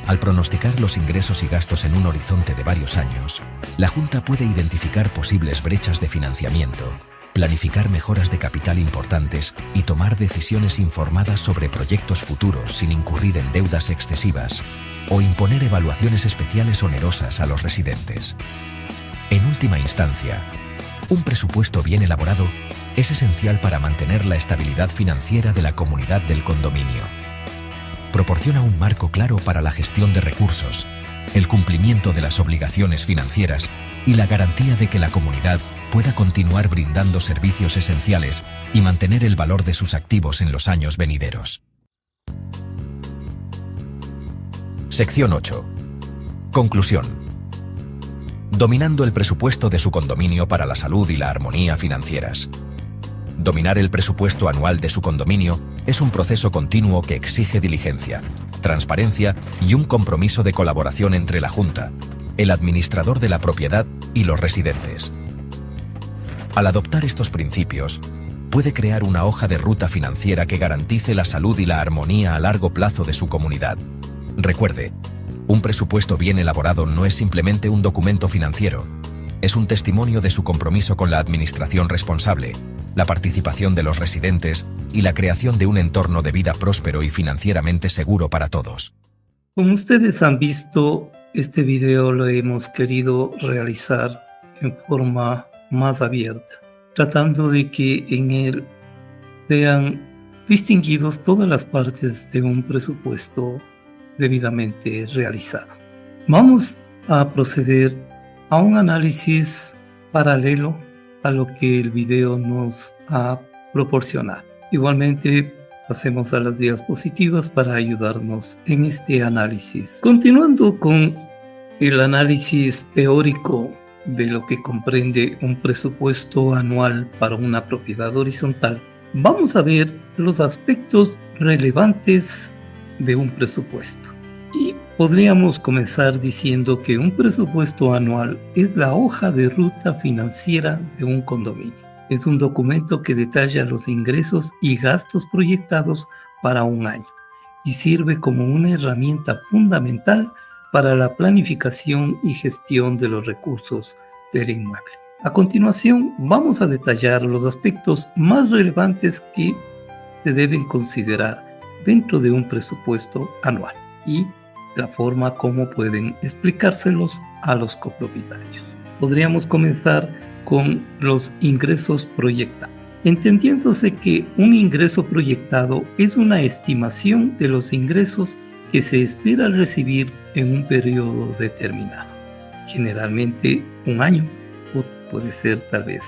Al pronosticar los ingresos y gastos en un horizonte de varios años, la Junta puede identificar posibles brechas de financiamiento, planificar mejoras de capital importantes y tomar decisiones informadas sobre proyectos futuros sin incurrir en deudas excesivas o imponer evaluaciones especiales onerosas a los residentes. En última instancia, un presupuesto bien elaborado es esencial para mantener la estabilidad financiera de la comunidad del condominio. Proporciona un marco claro para la gestión de recursos, el cumplimiento de las obligaciones financieras y la garantía de que la comunidad pueda continuar brindando servicios esenciales y mantener el valor de sus activos en los años venideros. Sección 8. Conclusión. Dominando el presupuesto de su condominio para la salud y la armonía financieras. Dominar el presupuesto anual de su condominio es un proceso continuo que exige diligencia, transparencia y un compromiso de colaboración entre la Junta, el administrador de la propiedad y los residentes. Al adoptar estos principios, puede crear una hoja de ruta financiera que garantice la salud y la armonía a largo plazo de su comunidad. Recuerde, un presupuesto bien elaborado no es simplemente un documento financiero, es un testimonio de su compromiso con la administración responsable, la participación de los residentes y la creación de un entorno de vida próspero y financieramente seguro para todos. Como ustedes han visto, este video lo hemos querido realizar en forma más abierta, tratando de que en él sean distinguidos todas las partes de un presupuesto debidamente realizado. Vamos a proceder a un análisis paralelo a lo que el video nos ha proporcionado. Igualmente, pasemos a las diapositivas para ayudarnos en este análisis. Continuando con el análisis teórico de lo que comprende un presupuesto anual para una propiedad horizontal, vamos a ver los aspectos relevantes de un presupuesto. Y podríamos comenzar diciendo que un presupuesto anual es la hoja de ruta financiera de un condominio. Es un documento que detalla los ingresos y gastos proyectados para un año y sirve como una herramienta fundamental para la planificación y gestión de los recursos del inmueble. A continuación, vamos a detallar los aspectos más relevantes que se deben considerar dentro de un presupuesto anual y la forma como pueden explicárselos a los copropietarios. Podríamos comenzar con los ingresos proyectados, entendiéndose que un ingreso proyectado es una estimación de los ingresos que se espera recibir en un periodo determinado, generalmente un año o puede ser tal vez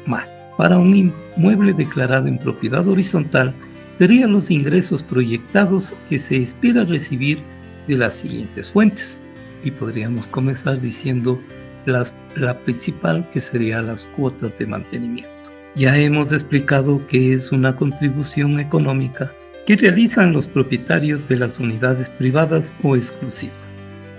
más. Para un inmueble declarado en propiedad horizontal, serían los ingresos proyectados que se espera recibir de las siguientes fuentes, y podríamos comenzar diciendo la principal, que sería las cuotas de mantenimiento. Ya hemos explicado que es una contribución económica que realizan los propietarios de las unidades privadas o exclusivas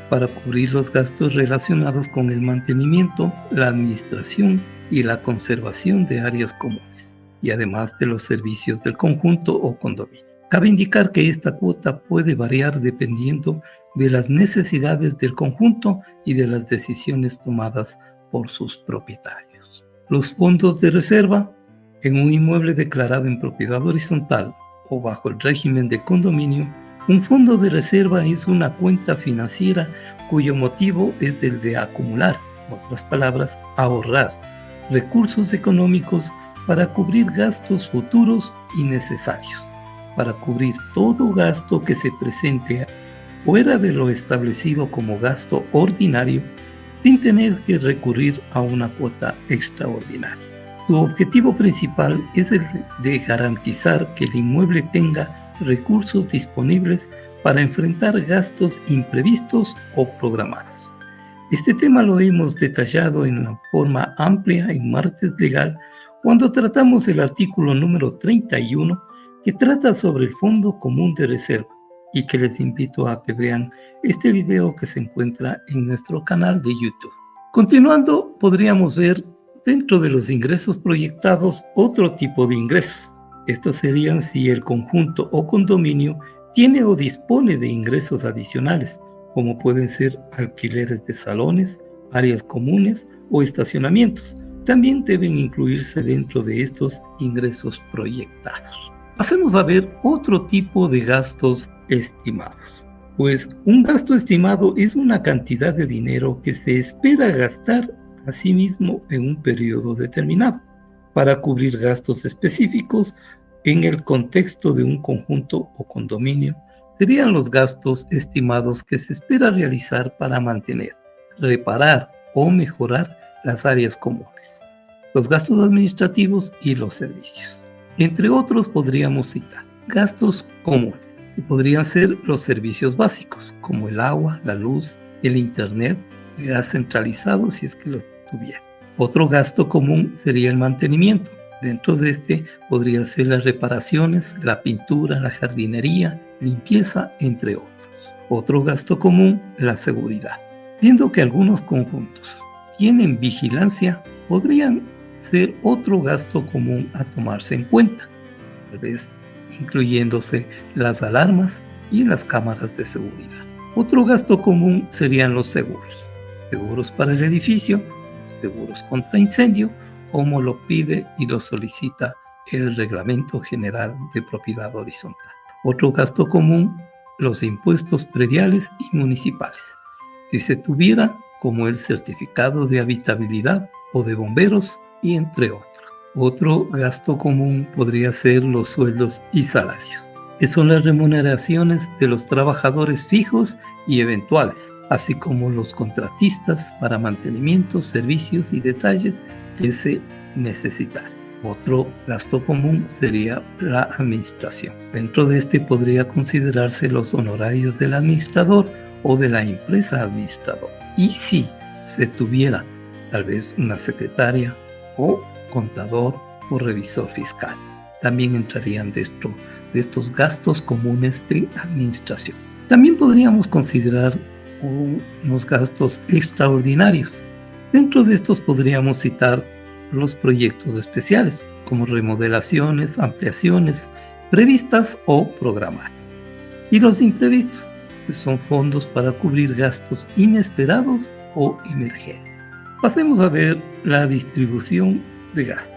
para cubrir los gastos relacionados con el mantenimiento, la administración y la conservación de áreas comunes, y además de los servicios del conjunto o condominio. Cabe indicar que esta cuota puede variar dependiendo de las necesidades del conjunto y de las decisiones tomadas por sus propietarios. Los fondos de reserva en un inmueble declarado en propiedad horizontal o bajo el régimen de condominio, un fondo de reserva es una cuenta financiera cuyo motivo es el de acumular, en otras palabras, ahorrar recursos económicos para cubrir gastos futuros y necesarios, para cubrir todo gasto que se presente fuera de lo establecido como gasto ordinario, sin tener que recurrir a una cuota extraordinaria. Su objetivo principal es el de garantizar que el inmueble tenga recursos disponibles para enfrentar gastos imprevistos o programados. Este tema lo hemos detallado en la forma amplia en Martes Legal cuando tratamos el artículo número 31, que trata sobre el Fondo Común de Reserva, y que les invito a que vean este video que se encuentra en nuestro canal de YouTube. Continuando, podríamos ver dentro de los ingresos proyectados otro tipo de ingresos. Estos serían si el conjunto o condominio tiene o dispone de ingresos adicionales, como pueden ser alquileres de salones, áreas comunes o estacionamientos. También deben incluirse dentro de estos ingresos proyectados. Pasemos a ver otro tipo de gastos estimados. Pues un gasto estimado es una cantidad de dinero que se espera gastar a sí mismo en un periodo determinado para cubrir gastos específicos en el contexto de un conjunto o condominio. Serían los gastos estimados que se espera realizar para mantener, reparar o mejorar las áreas comunes, los gastos administrativos y los servicios. Entre otros podríamos citar gastos comunes, que podrían ser los servicios básicos, como el agua, la luz, el internet, el gas centralizado si es que lo tuviera. Otro gasto común sería el mantenimiento. Dentro de este podrían ser las reparaciones, la pintura, la jardinería, limpieza, entre otros. Otro gasto común, la seguridad. Siendo que algunos conjuntos tienen vigilancia, podrían ser otro gasto común a tomarse en cuenta, tal vez incluyéndose las alarmas y las cámaras de seguridad. Otro gasto común serían los seguros. Seguros para el edificio, seguros contra incendio, como lo pide y lo solicita el Reglamento General de Propiedad Horizontal. Otro gasto común, los impuestos prediales y municipales. si se tuviera, como el certificado de habitabilidad o de bomberos, y entre otros. Otro gasto común podría ser los sueldos y salarios, que son las remuneraciones de los trabajadores fijos y eventuales, así como los contratistas para mantenimiento, servicios y detalles que se necesitan. Otro gasto común sería la administración. Dentro de este podría considerarse los honorarios del administrador o de la empresa administradora. Y si se tuviera tal vez una secretaria o contador o revisor fiscal, también entrarían dentro de estos gastos comunes de administración. También podríamos considerar unos gastos extraordinarios. Dentro de estos podríamos citar los proyectos especiales, como remodelaciones, ampliaciones previstas o programadas. Y los imprevistos, que son fondos para cubrir gastos inesperados o emergentes. Pasemos a ver la distribución de gastos.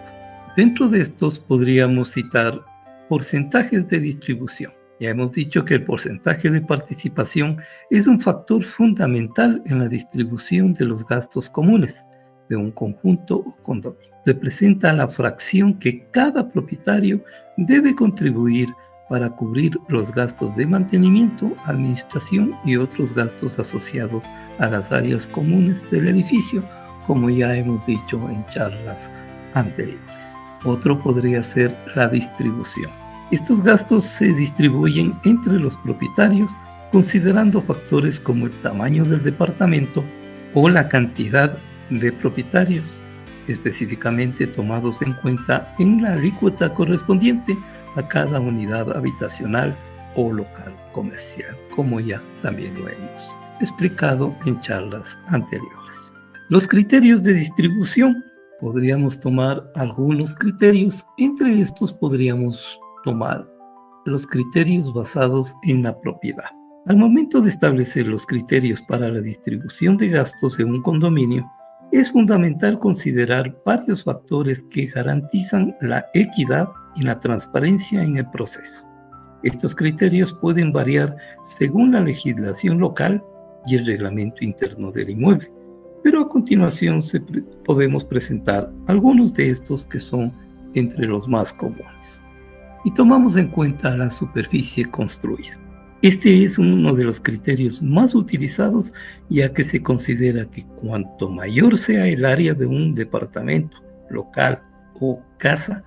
Dentro de estos podríamos citar porcentajes de distribución. Ya hemos dicho que el porcentaje de participación es un factor fundamental en la distribución de los gastos comunes de un conjunto o condominio. Representa la fracción que cada propietario debe contribuir para cubrir los gastos de mantenimiento, administración y otros gastos asociados a las áreas comunes del edificio, como ya hemos dicho en charlas anteriores. Otro podría ser la distribución. Estos gastos se distribuyen entre los propietarios considerando factores como el tamaño del departamento o la cantidad de propietarios, específicamente tomados en cuenta en la alícuota correspondiente a cada unidad habitacional o local comercial, como ya también lo hemos explicado en charlas anteriores. Los criterios de distribución, podríamos tomar algunos criterios. Entre estos podríamos tomar los criterios basados en la propiedad. Al momento de establecer los criterios para la distribución de gastos en un condominio, es fundamental considerar varios factores que garantizan la equidad y la transparencia en el proceso. Estos criterios pueden variar según la legislación local y el reglamento interno del inmueble, pero a continuación podemos presentar algunos de estos que son entre los más comunes. Y tomamos en cuenta la superficie construida. Este es uno de los criterios más utilizados, ya que se considera que cuanto mayor sea el área de un departamento, local o casa,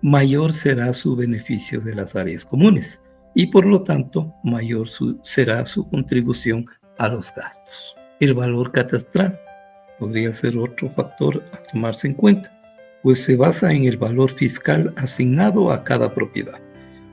mayor será su beneficio de las áreas comunes y por lo tanto mayor será su contribución a los gastos. El valor catastral podría ser otro factor a tomarse en cuenta, pues se basa en el valor fiscal asignado a cada propiedad.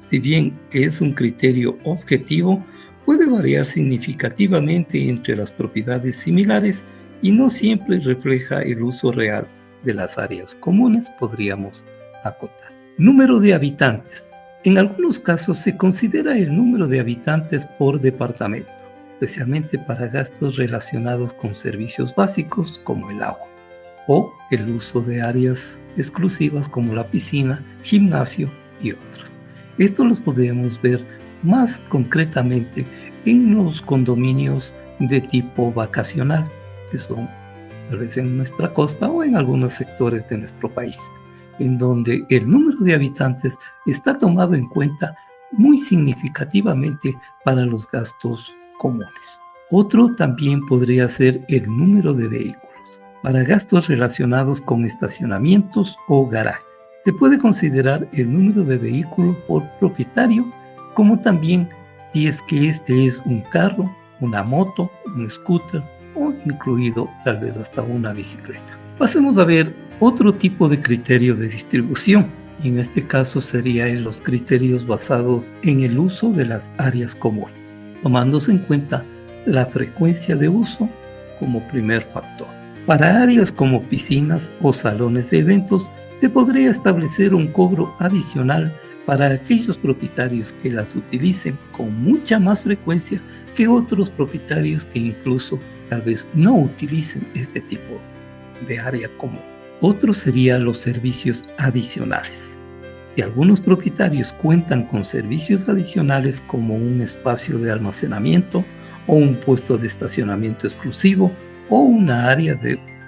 Si bien es un criterio objetivo, puede variar significativamente entre las propiedades similares y no siempre refleja el uso real de las áreas comunes, podríamos acotar. Número de habitantes. En algunos casos se considera el número de habitantes por departamento, especialmente para gastos relacionados con servicios básicos como el agua, o el uso de áreas exclusivas como la piscina, gimnasio y otros. Esto los podemos ver más concretamente en los condominios de tipo vacacional, que son tal vez en nuestra costa o en algunos sectores de nuestro país, en donde el número de habitantes está tomado en cuenta muy significativamente para los gastos comunes. Otro también podría ser el número de vehículos, para gastos relacionados con estacionamientos o garajes. Se puede considerar el número de vehículos por propietario, como también si es que este es un carro, una moto, un scooter o incluido tal vez hasta una bicicleta. Pasemos a ver otro tipo de criterio de distribución, y en este caso serían los criterios basados en el uso de las áreas comunes, tomándose en cuenta la frecuencia de uso como primer factor. Para áreas como piscinas o salones de eventos, se podría establecer un cobro adicional para aquellos propietarios que las utilicen con mucha más frecuencia que otros propietarios que incluso tal vez no utilicen este tipo de área común. Otro serían los servicios adicionales. Si algunos propietarios cuentan con servicios adicionales como un espacio de almacenamiento o un puesto de estacionamiento exclusivo o una área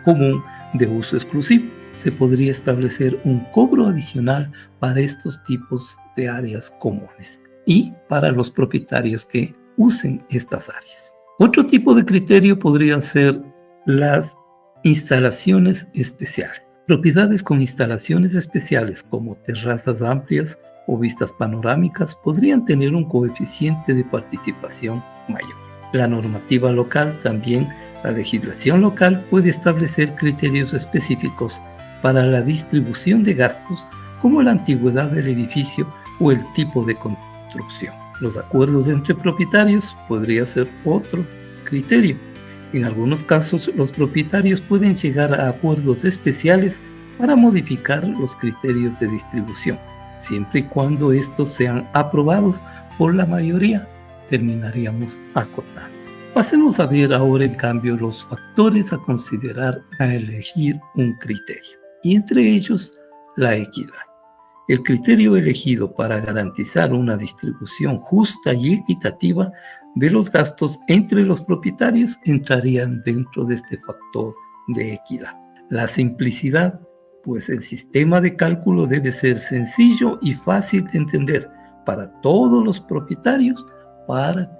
común de uso exclusivo. Se podría establecer un cobro adicional para estos tipos de áreas comunes y para los propietarios que usen estas áreas. Otro tipo de criterio podría ser las instalaciones especiales. Propiedades con instalaciones especiales como terrazas amplias o vistas panorámicas podrían tener un coeficiente de participación mayor. La normativa local también, la legislación local puede establecer criterios específicos para la distribución de gastos como la antigüedad del edificio o el tipo de construcción. Los acuerdos entre propietarios podría ser otro criterio. En algunos casos, los propietarios pueden llegar a acuerdos especiales para modificar los criterios de distribución, siempre y cuando estos sean aprobados por la mayoría, terminaríamos acotando. Pasemos a ver ahora, en cambio, los factores a considerar a elegir un criterio, y entre ellos, la equidad. El criterio elegido para garantizar una distribución justa y equitativa de los gastos entre los propietarios entrarían dentro de este factor de equidad. La simplicidad, pues el sistema de cálculo debe ser sencillo y fácil de entender para todos los propietarios para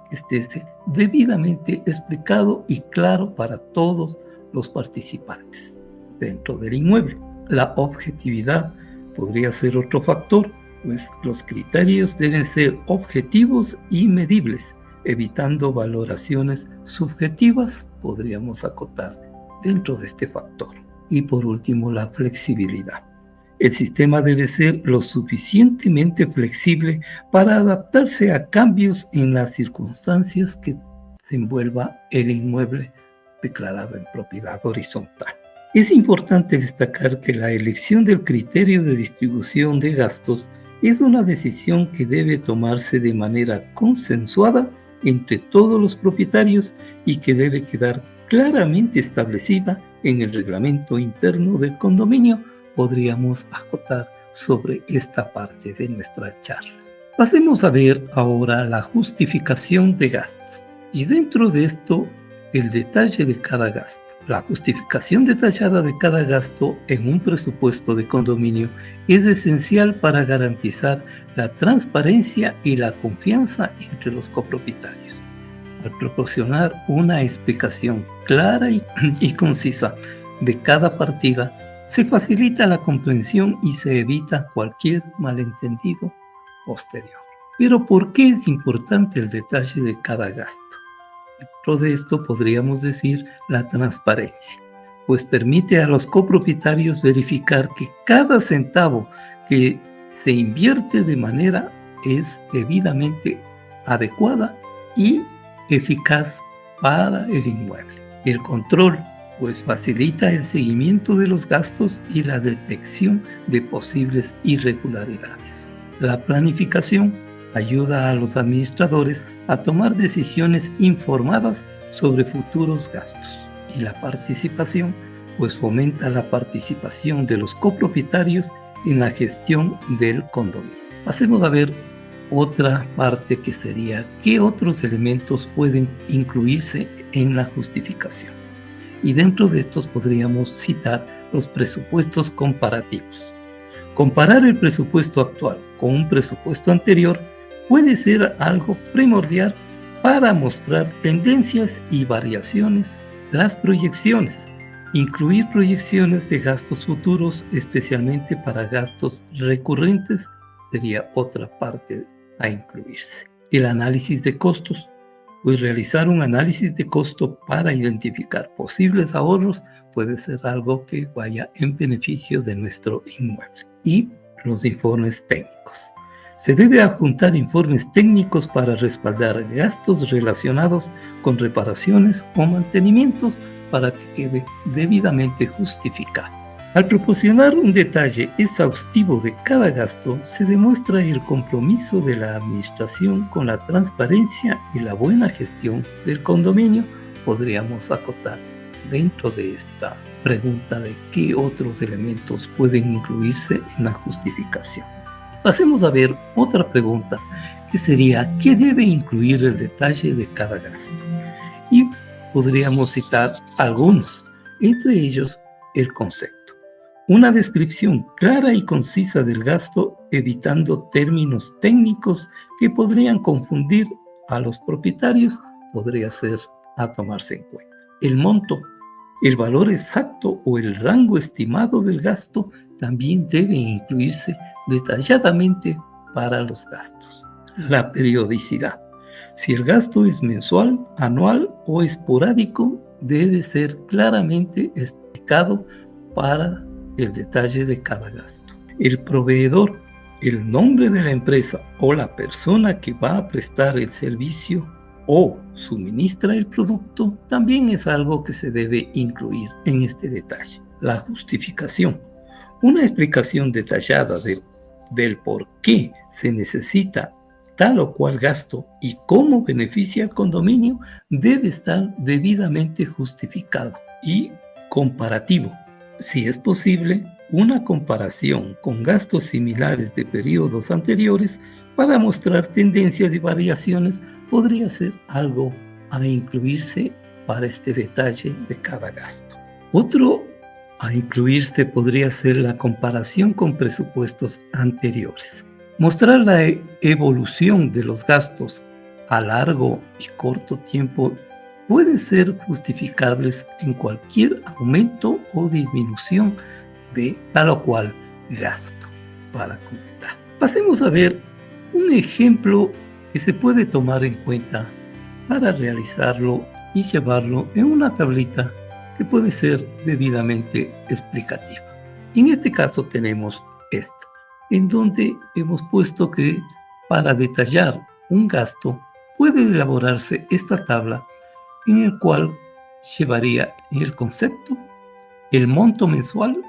que esté debidamente explicado y claro para todos los participantes dentro del inmueble. La objetividad podría ser otro factor, pues los criterios deben ser objetivos y medibles, evitando valoraciones subjetivas, podríamos acotar dentro de este factor. Y por último, la flexibilidad. El sistema debe ser lo suficientemente flexible para adaptarse a cambios en las circunstancias que se envuelva el inmueble declarado en propiedad horizontal. Es importante destacar que la elección del criterio de distribución de gastos es una decisión que debe tomarse de manera consensuada entre todos los propietarios y que debe quedar claramente establecida en el reglamento interno del condominio. Podríamos acotar sobre esta parte de nuestra charla. Pasemos a ver ahora la justificación de gastos. Y dentro de esto, el detalle de cada gasto. La justificación detallada de cada gasto en un presupuesto de condominio es esencial para garantizar la transparencia y la confianza entre los copropietarios. Al proporcionar una explicación clara y concisa de cada partida, se facilita la comprensión y se evita cualquier malentendido posterior. Pero ¿por qué es importante el detalle de cada gasto? Dentro de esto podríamos decir la transparencia, pues permite a los copropietarios verificar que cada centavo que se invierte de manera es debidamente adecuada y eficaz para el inmueble. El control, pues facilita el seguimiento de los gastos y la detección de posibles irregularidades. La planificación ayuda a los administradores a tomar decisiones informadas sobre futuros gastos. Y la participación, pues fomenta la participación de los copropietarios en la gestión del condominio. Pasemos a ver otra parte que sería qué otros elementos pueden incluirse en la justificación. Y dentro de estos podríamos citar los presupuestos comparativos. Comparar el presupuesto actual con un presupuesto anterior puede ser algo primordial para mostrar tendencias y variaciones. Las proyecciones. Incluir proyecciones de gastos futuros, especialmente para gastos recurrentes, sería otra parte a incluirse. El análisis de costos. Pues realizar un análisis de costo para identificar posibles ahorros puede ser algo que vaya en beneficio de nuestro inmueble. Y los informes técnicos. Se debe adjuntar informes técnicos para respaldar gastos relacionados con reparaciones o mantenimientos para que quede debidamente justificado. Al proporcionar un detalle exhaustivo de cada gasto, se demuestra el compromiso de la administración con la transparencia y la buena gestión del condominio. Podríamos acotar dentro de esta pregunta de qué otros elementos pueden incluirse en la justificación. Pasemos a ver otra pregunta, que sería, ¿qué debe incluir el detalle de cada gasto? Y podríamos citar algunos, entre ellos el concepto. Una descripción clara y concisa del gasto, evitando términos técnicos que podrían confundir a los propietarios, podría ser a tomarse en cuenta. El monto, el valor exacto o el rango estimado del gasto también debe incluirse detalladamente para los gastos. La periodicidad. Si el gasto es mensual, anual o esporádico, debe ser claramente explicado para el detalle de cada gasto. El proveedor, el nombre de la empresa o la persona que va a prestar el servicio o suministra el producto también es algo que se debe incluir en este detalle. La justificación. Una explicación detallada del por qué se necesita tal o cual gasto y cómo beneficia al condominio debe estar debidamente justificado y comparativo. Si es posible, una comparación con gastos similares de periodos anteriores para mostrar tendencias y variaciones podría ser algo a incluirse para este detalle de cada gasto. Otro a incluirse podría ser la comparación con presupuestos anteriores. Mostrar la evolución de los gastos a largo y corto tiempo pueden ser justificables en cualquier aumento o disminución de tal o cual gasto para completar. Pasemos a ver un ejemplo que se puede tomar en cuenta para realizarlo y llevarlo en una tablita que puede ser debidamente explicativa. En este caso tenemos esta, en donde hemos puesto que para detallar un gasto puede elaborarse esta tabla en el cual llevaría el concepto, el monto mensual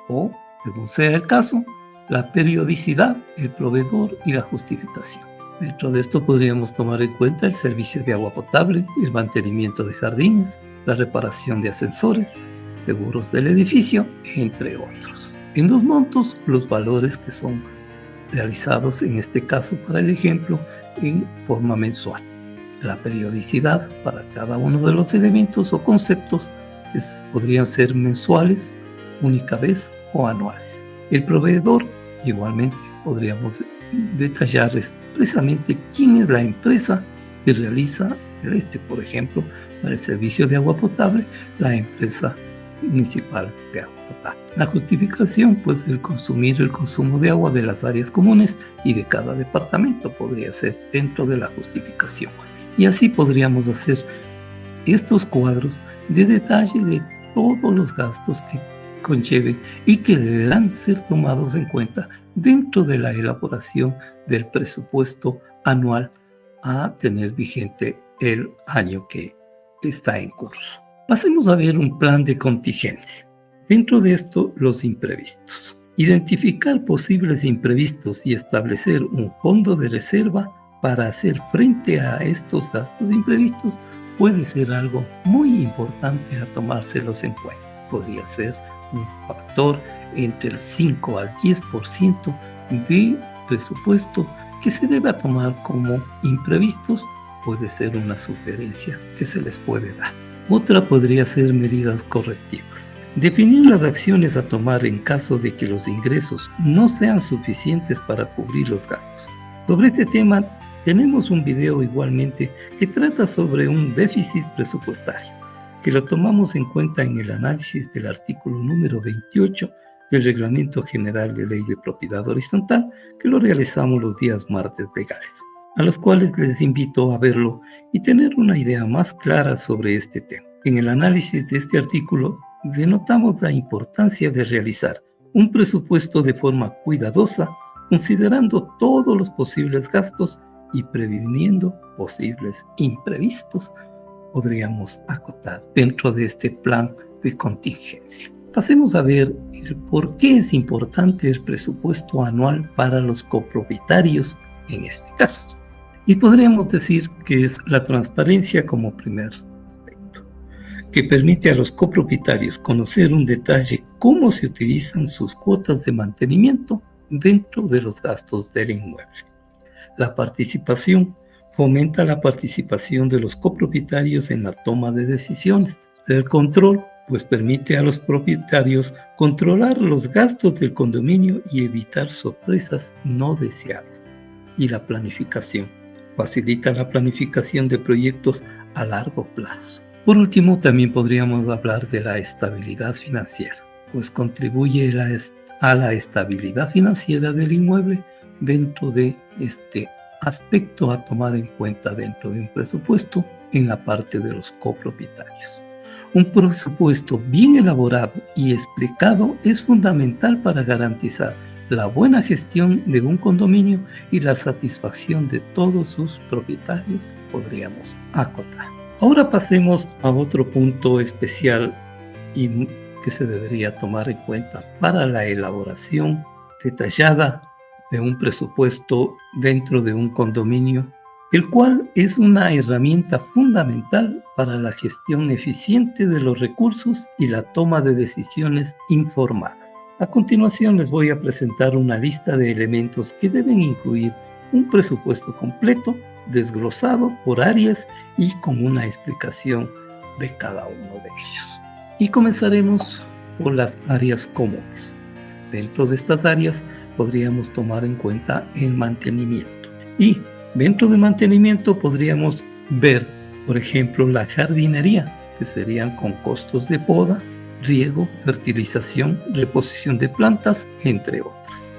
o, según sea el caso, la periodicidad, el proveedor y la justificación. Dentro de esto podríamos tomar en cuenta el servicio de agua potable, el mantenimiento de jardines, la reparación de ascensores, seguros del edificio, entre otros. En los montos, los valores que son realizados, en este caso para el ejemplo, en forma mensual. La periodicidad para cada uno de los elementos o conceptos que podrían ser mensuales, única vez o anuales. El proveedor, igualmente, podríamos detallar expresamente quién es la empresa que realiza por ejemplo, para el servicio de agua potable, la empresa municipal de agua potable. La justificación, pues, el consumo de agua de las áreas comunes y de cada departamento podría ser dentro de la justificación. Y así podríamos hacer estos cuadros de detalle de todos los gastos que conlleven y que deberán ser tomados en cuenta dentro de la elaboración del presupuesto anual a tener vigente el año que está en curso. Pasemos a ver un plan de contingencia. Dentro de esto, los imprevistos. Identificar posibles imprevistos y establecer un fondo de reserva para hacer frente a estos gastos imprevistos puede ser algo muy importante a tomárselos en cuenta. Podría ser un factor entre el 5 al 10% de presupuesto que se debe tomar como imprevistos. Puede ser una sugerencia que se les puede dar. Otra podría ser medidas correctivas. Definir las acciones a tomar en caso de que los ingresos no sean suficientes para cubrir los gastos. Sobre este tema tenemos un video igualmente que trata sobre un déficit presupuestario, que lo tomamos en cuenta en el análisis del artículo número 28 del Reglamento General de Ley de Propiedad Horizontal, que lo realizamos los días martes legales, a los cuales les invito a verlo y tener una idea más clara sobre este tema. En el análisis de este artículo denotamos la importancia de realizar un presupuesto de forma cuidadosa, considerando todos los posibles gastos y previniendo posibles imprevistos, podríamos acotar dentro de este plan de contingencia. Pasemos a ver el por qué es importante el presupuesto anual para los copropietarios en este caso. Y podríamos decir que es la transparencia como primer aspecto, que permite a los copropietarios conocer un detalle cómo se utilizan sus cuotas de mantenimiento dentro de los gastos del inmueble. La participación fomenta la participación de los copropietarios en la toma de decisiones. El control, pues permite a los propietarios controlar los gastos del condominio y evitar sorpresas no deseadas. Y la planificación facilita la planificación de proyectos a largo plazo. Por último, también podríamos hablar de la estabilidad financiera, pues contribuye a la estabilidad financiera del inmueble dentro de este aspecto a tomar en cuenta dentro de un presupuesto en la parte de los copropietarios. Un presupuesto bien elaborado y explicado es fundamental para garantizar la buena gestión de un condominio y la satisfacción de todos sus propietarios, podríamos acotar. Ahora pasemos a otro punto especial y que se debería tomar en cuenta para la elaboración detallada de un presupuesto dentro de un condominio, el cual es una herramienta fundamental para la gestión eficiente de los recursos y la toma de decisiones informadas. A continuación les voy a presentar una lista de elementos que deben incluir un presupuesto completo, desglosado por áreas y con una explicación de cada uno de ellos. Y comenzaremos por las áreas comunes. Dentro de estas áreas podríamos tomar en cuenta el mantenimiento. Y dentro de mantenimiento podríamos ver, por ejemplo, la jardinería, que serían con costos de poda, riego, fertilización, reposición de plantas, entre otras.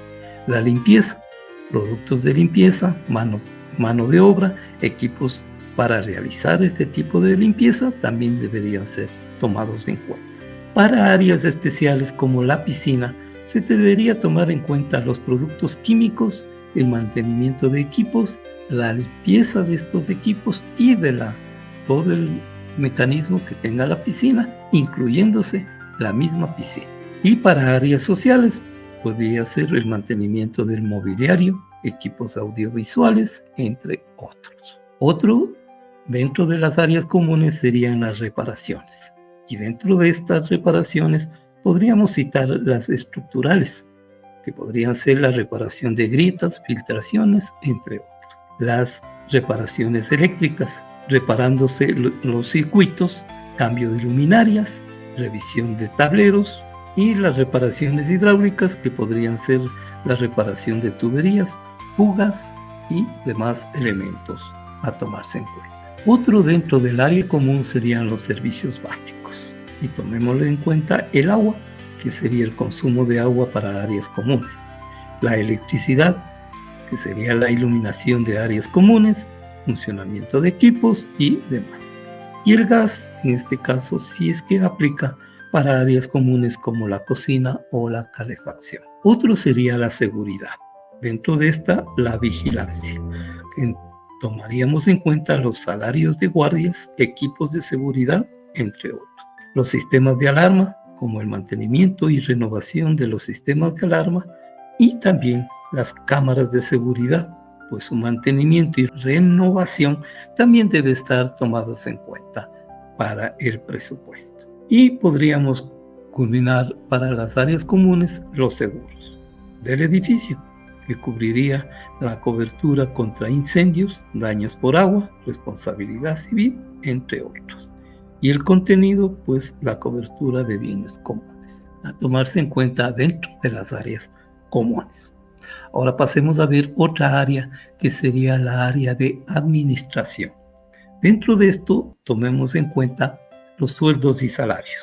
La limpieza, productos de limpieza, mano de obra, equipos para realizar este tipo de limpieza también deberían ser tomados en cuenta. Para áreas especiales como la piscina, se debería tomar en cuenta los productos químicos, el mantenimiento de equipos, la limpieza de estos equipos y de todo el mecanismo que tenga la piscina, incluyéndose la misma piscina. Y para áreas sociales, podría ser el mantenimiento del mobiliario, equipos audiovisuales, entre otros. Otro dentro de las áreas comunes serían las reparaciones. Y dentro de estas reparaciones podríamos citar las estructurales, que podrían ser la reparación de grietas, filtraciones, entre otros. Las reparaciones eléctricas, reparándose los circuitos, cambio de luminarias, revisión de tableros, y las reparaciones hidráulicas, que podrían ser la reparación de tuberías, fugas y demás elementos a tomarse en cuenta. Otro dentro del área común serían los servicios básicos. Y tomémoslo en cuenta el agua, que sería el consumo de agua para áreas comunes. La electricidad, que sería la iluminación de áreas comunes, funcionamiento de equipos y demás. Y el gas, en este caso, si es que aplica para áreas comunes como la cocina o la calefacción. Otro sería la seguridad. Dentro de esta, la vigilancia. Tomaríamos en cuenta los salarios de guardias, equipos de seguridad, entre otros. Los sistemas de alarma, como el mantenimiento y renovación de los sistemas de alarma, y también las cámaras de seguridad, pues su mantenimiento y renovación también debe estar tomadas en cuenta para el presupuesto. Y podríamos culminar para las áreas comunes los seguros del edificio, que cubriría la cobertura contra incendios, daños por agua, responsabilidad civil, entre otros. Y el contenido, pues la cobertura de bienes comunes, a tomarse en cuenta dentro de las áreas comunes. Ahora pasemos a ver otra área que sería la área de administración. Dentro de esto tomemos en cuenta los sueldos y salarios,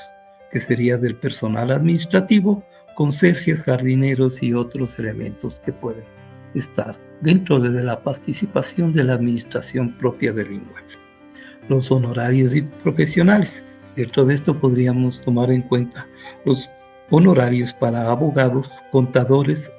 que sería del personal administrativo, conserjes, jardineros y otros elementos que pueden estar dentro de la participación de la administración propia del inmueble. Los honorarios y profesionales. Dentro de esto podríamos tomar en cuenta los honorarios para abogados, contadores,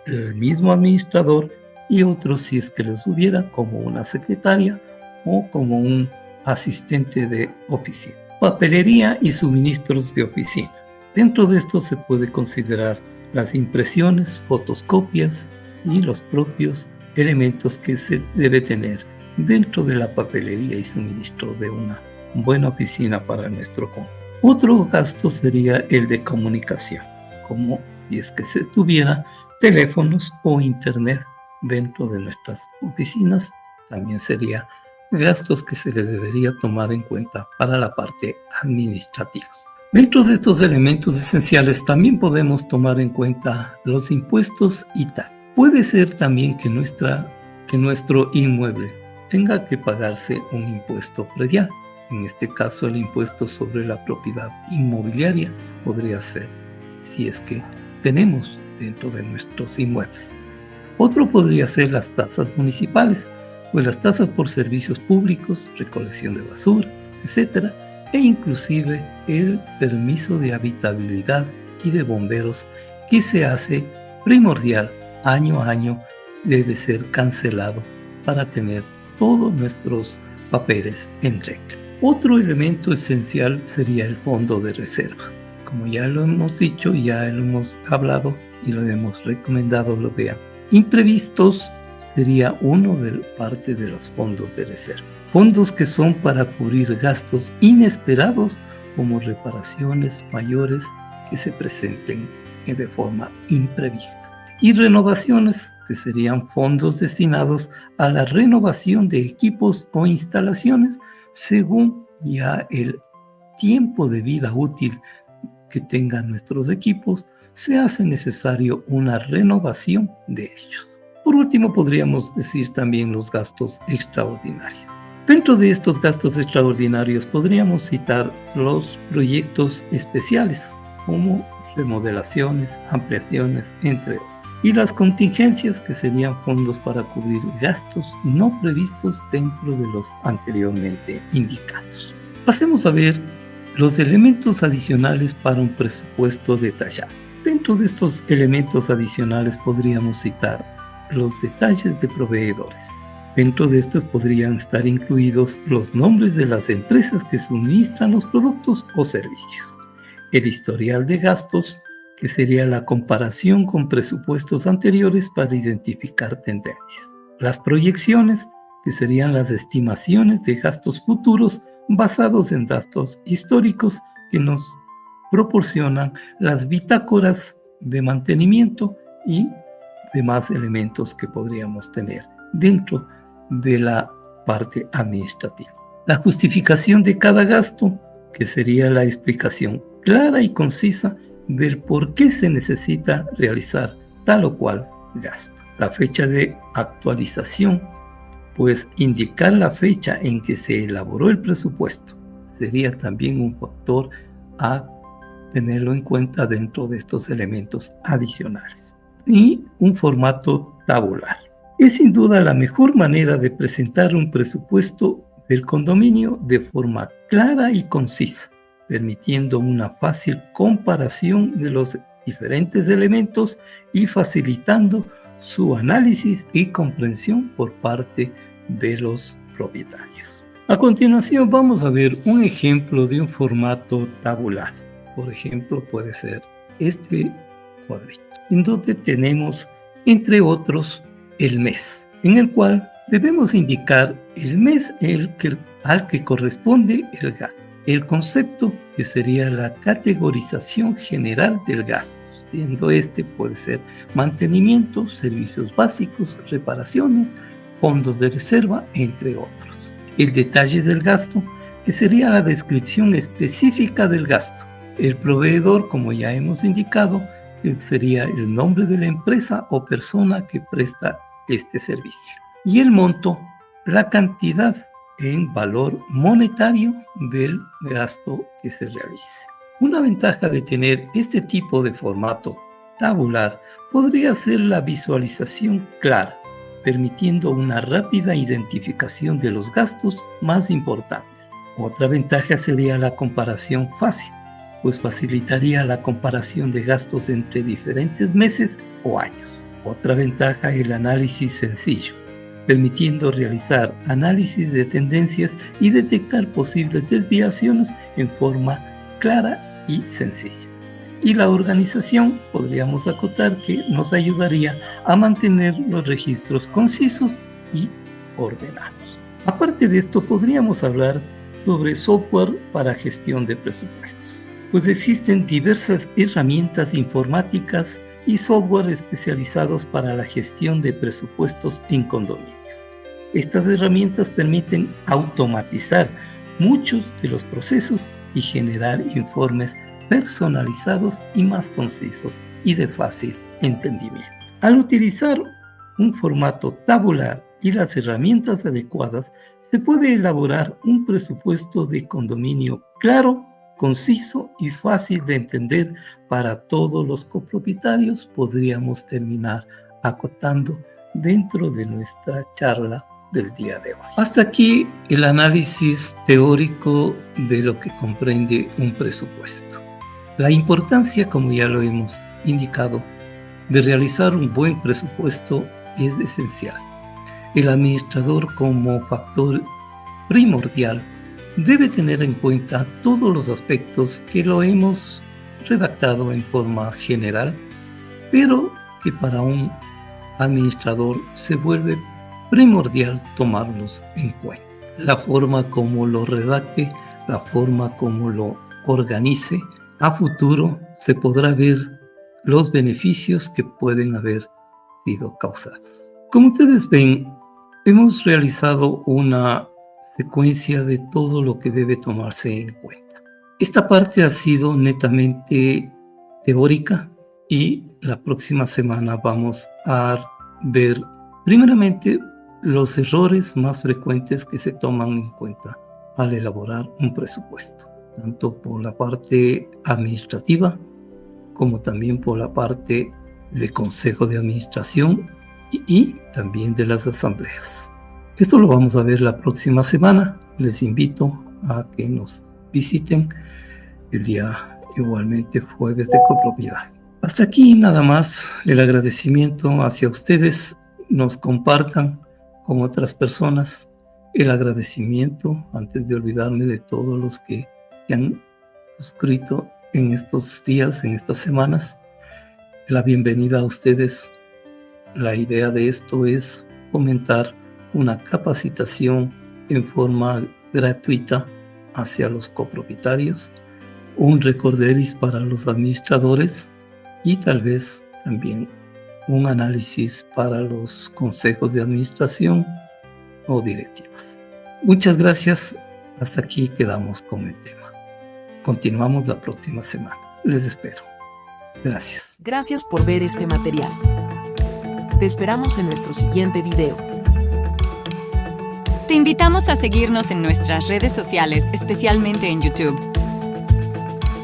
el mismo administrador y otros si es que los hubiera, como una secretaria o como un asistente de oficina. Papelería y suministros de oficina. Dentro de esto se puede considerar las impresiones, fotocopias y los propios elementos que se debe tener dentro de la papelería y suministro de una buena oficina para nuestro conjunto. Otro gasto sería el de comunicación, como si es que se tuviera teléfonos o internet dentro de nuestras oficinas. También sería gastos que se le debería tomar en cuenta para la parte administrativa. Dentro de estos elementos esenciales también podemos tomar en cuenta los impuestos y taxas. Puede ser también que nuestro inmueble tenga que pagarse un impuesto predial. En este caso, el impuesto sobre la propiedad inmobiliaria podría ser, si es que tenemos dentro de nuestros inmuebles. Otro podría ser las tasas municipales, pues las tasas por servicios públicos, recolección de basuras, etc., e inclusive el permiso de habitabilidad y de bomberos que se hace primordial año a año, debe ser cancelado para tener todos nuestros papeles en regla. Otro elemento esencial sería el fondo de reserva. Como ya lo hemos dicho, ya lo hemos hablado y lo hemos recomendado, lo vean. Imprevistos sería uno de parte de los fondos de reserva. Fondos que son para cubrir gastos inesperados como reparaciones mayores que se presenten de forma imprevista. Y renovaciones, que serían fondos destinados a la renovación de equipos o instalaciones según ya el tiempo de vida útil que tengan nuestros equipos, se hace necesario una renovación de ellos. Por último, podríamos decir también los gastos extraordinarios. Dentro de estos gastos extraordinarios podríamos citar los proyectos especiales, como remodelaciones, ampliaciones, entre otros. Y las contingencias, que serían fondos para cubrir gastos no previstos dentro de los anteriormente indicados. Pasemos a ver los elementos adicionales para un presupuesto detallado. Dentro de estos elementos adicionales podríamos citar los detalles de proveedores. Dentro de estos podrían estar incluidos los nombres de las empresas que suministran los productos o servicios. El historial de gastos, que sería la comparación con presupuestos anteriores para identificar tendencias. Las proyecciones, que serían las estimaciones de gastos futuros basados en datos históricos que nos proporcionan las bitácoras de mantenimiento y demás elementos que podríamos tener dentro de la parte administrativa. La justificación de cada gasto, que sería la explicación clara y concisa del por qué se necesita realizar tal o cual gasto. La fecha de actualización, pues indicar la fecha en que se elaboró el presupuesto, sería también un factor a tenerlo en cuenta dentro de estos elementos adicionales. Y un formato tabular. Es sin duda la mejor manera de presentar un presupuesto del condominio de forma clara y concisa, permitiendo una fácil comparación de los diferentes elementos y facilitando su análisis y comprensión por parte de los propietarios. A continuación vamos a ver un ejemplo de un formato tabular. Por ejemplo, puede ser este cuadrito, en donde tenemos, entre otros, el mes, en el cual debemos indicar el mes al que corresponde el gasto. El concepto, que sería la categorización general del gasto, siendo puede ser mantenimiento, servicios básicos, reparaciones, fondos de reserva, entre otros. El detalle del gasto, que sería la descripción específica del gasto. El proveedor, como ya hemos indicado, que sería el nombre de la empresa o persona que presta este servicio. Y el monto, la cantidad en valor monetario del gasto que se realice. Una ventaja de tener este tipo de formato tabular podría ser la visualización clara, permitiendo una rápida identificación de los gastos más importantes. Otra ventaja sería la comparación fácil, pues facilitaría la comparación de gastos entre diferentes meses o años. Otra ventaja es el análisis sencillo, permitiendo realizar análisis de tendencias y detectar posibles desviaciones en forma clara y sencilla. Y la organización, podríamos acotar que nos ayudaría a mantener los registros concisos y ordenados. Aparte de esto, podríamos hablar sobre software para gestión de presupuestos, pues existen diversas herramientas informáticas y software especializados para la gestión de presupuestos en condominios. Estas herramientas permiten automatizar muchos de los procesos y generar informes personalizados y más concisos y de fácil entendimiento. Al utilizar un formato tabular y las herramientas adecuadas, se puede elaborar un presupuesto de condominio claro, conciso y fácil de entender para todos los copropietarios. Podríamos terminar acotando dentro de nuestra charla del día de hoy. Hasta aquí el análisis teórico de lo que comprende un presupuesto. La importancia, como ya lo hemos indicado, de realizar un buen presupuesto es esencial. El administrador, como factor primordial, debe tener en cuenta todos los aspectos que lo hemos redactado en forma general, pero que para un administrador se vuelve primordial tomarlos en cuenta. La forma como lo redacte, la forma como lo organice, a futuro se podrá ver los beneficios que pueden haber sido causados. Como ustedes ven, hemos realizado una secuencia de todo lo que debe tomarse en cuenta. Esta parte ha sido netamente teórica y la próxima semana vamos a ver primeramente los errores más frecuentes que se toman en cuenta al elaborar un presupuesto, tanto por la parte administrativa como también por la parte de consejo de administración y también de las asambleas. Esto lo vamos a ver la próxima semana. Les invito a que nos visiten el día igualmente jueves de copropiedad. Hasta aquí nada más el agradecimiento hacia ustedes. Nos compartan con otras personas el agradecimiento, antes de olvidarme de todos los que se han suscrito en estos días, en estas semanas. La bienvenida a ustedes. La idea de esto es fomentar una capacitación en forma gratuita hacia los copropietarios, un recorderis para los administradores y tal vez también un análisis para los consejos de administración o directivas. Muchas gracias. Hasta aquí quedamos con el tema. Continuamos la próxima semana. Les espero. Gracias. Gracias por ver este material. Te esperamos en nuestro siguiente video. Te invitamos a seguirnos en nuestras redes sociales, especialmente en YouTube.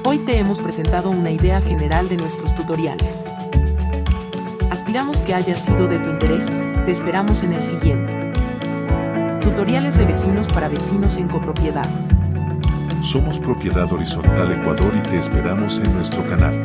Hoy te hemos presentado una idea general de nuestros tutoriales. Aspiramos que haya sido de tu interés. Te esperamos en el siguiente. Tutoriales de vecinos para vecinos en copropiedad. Somos Propiedad Horizontal Ecuador y te esperamos en nuestro canal.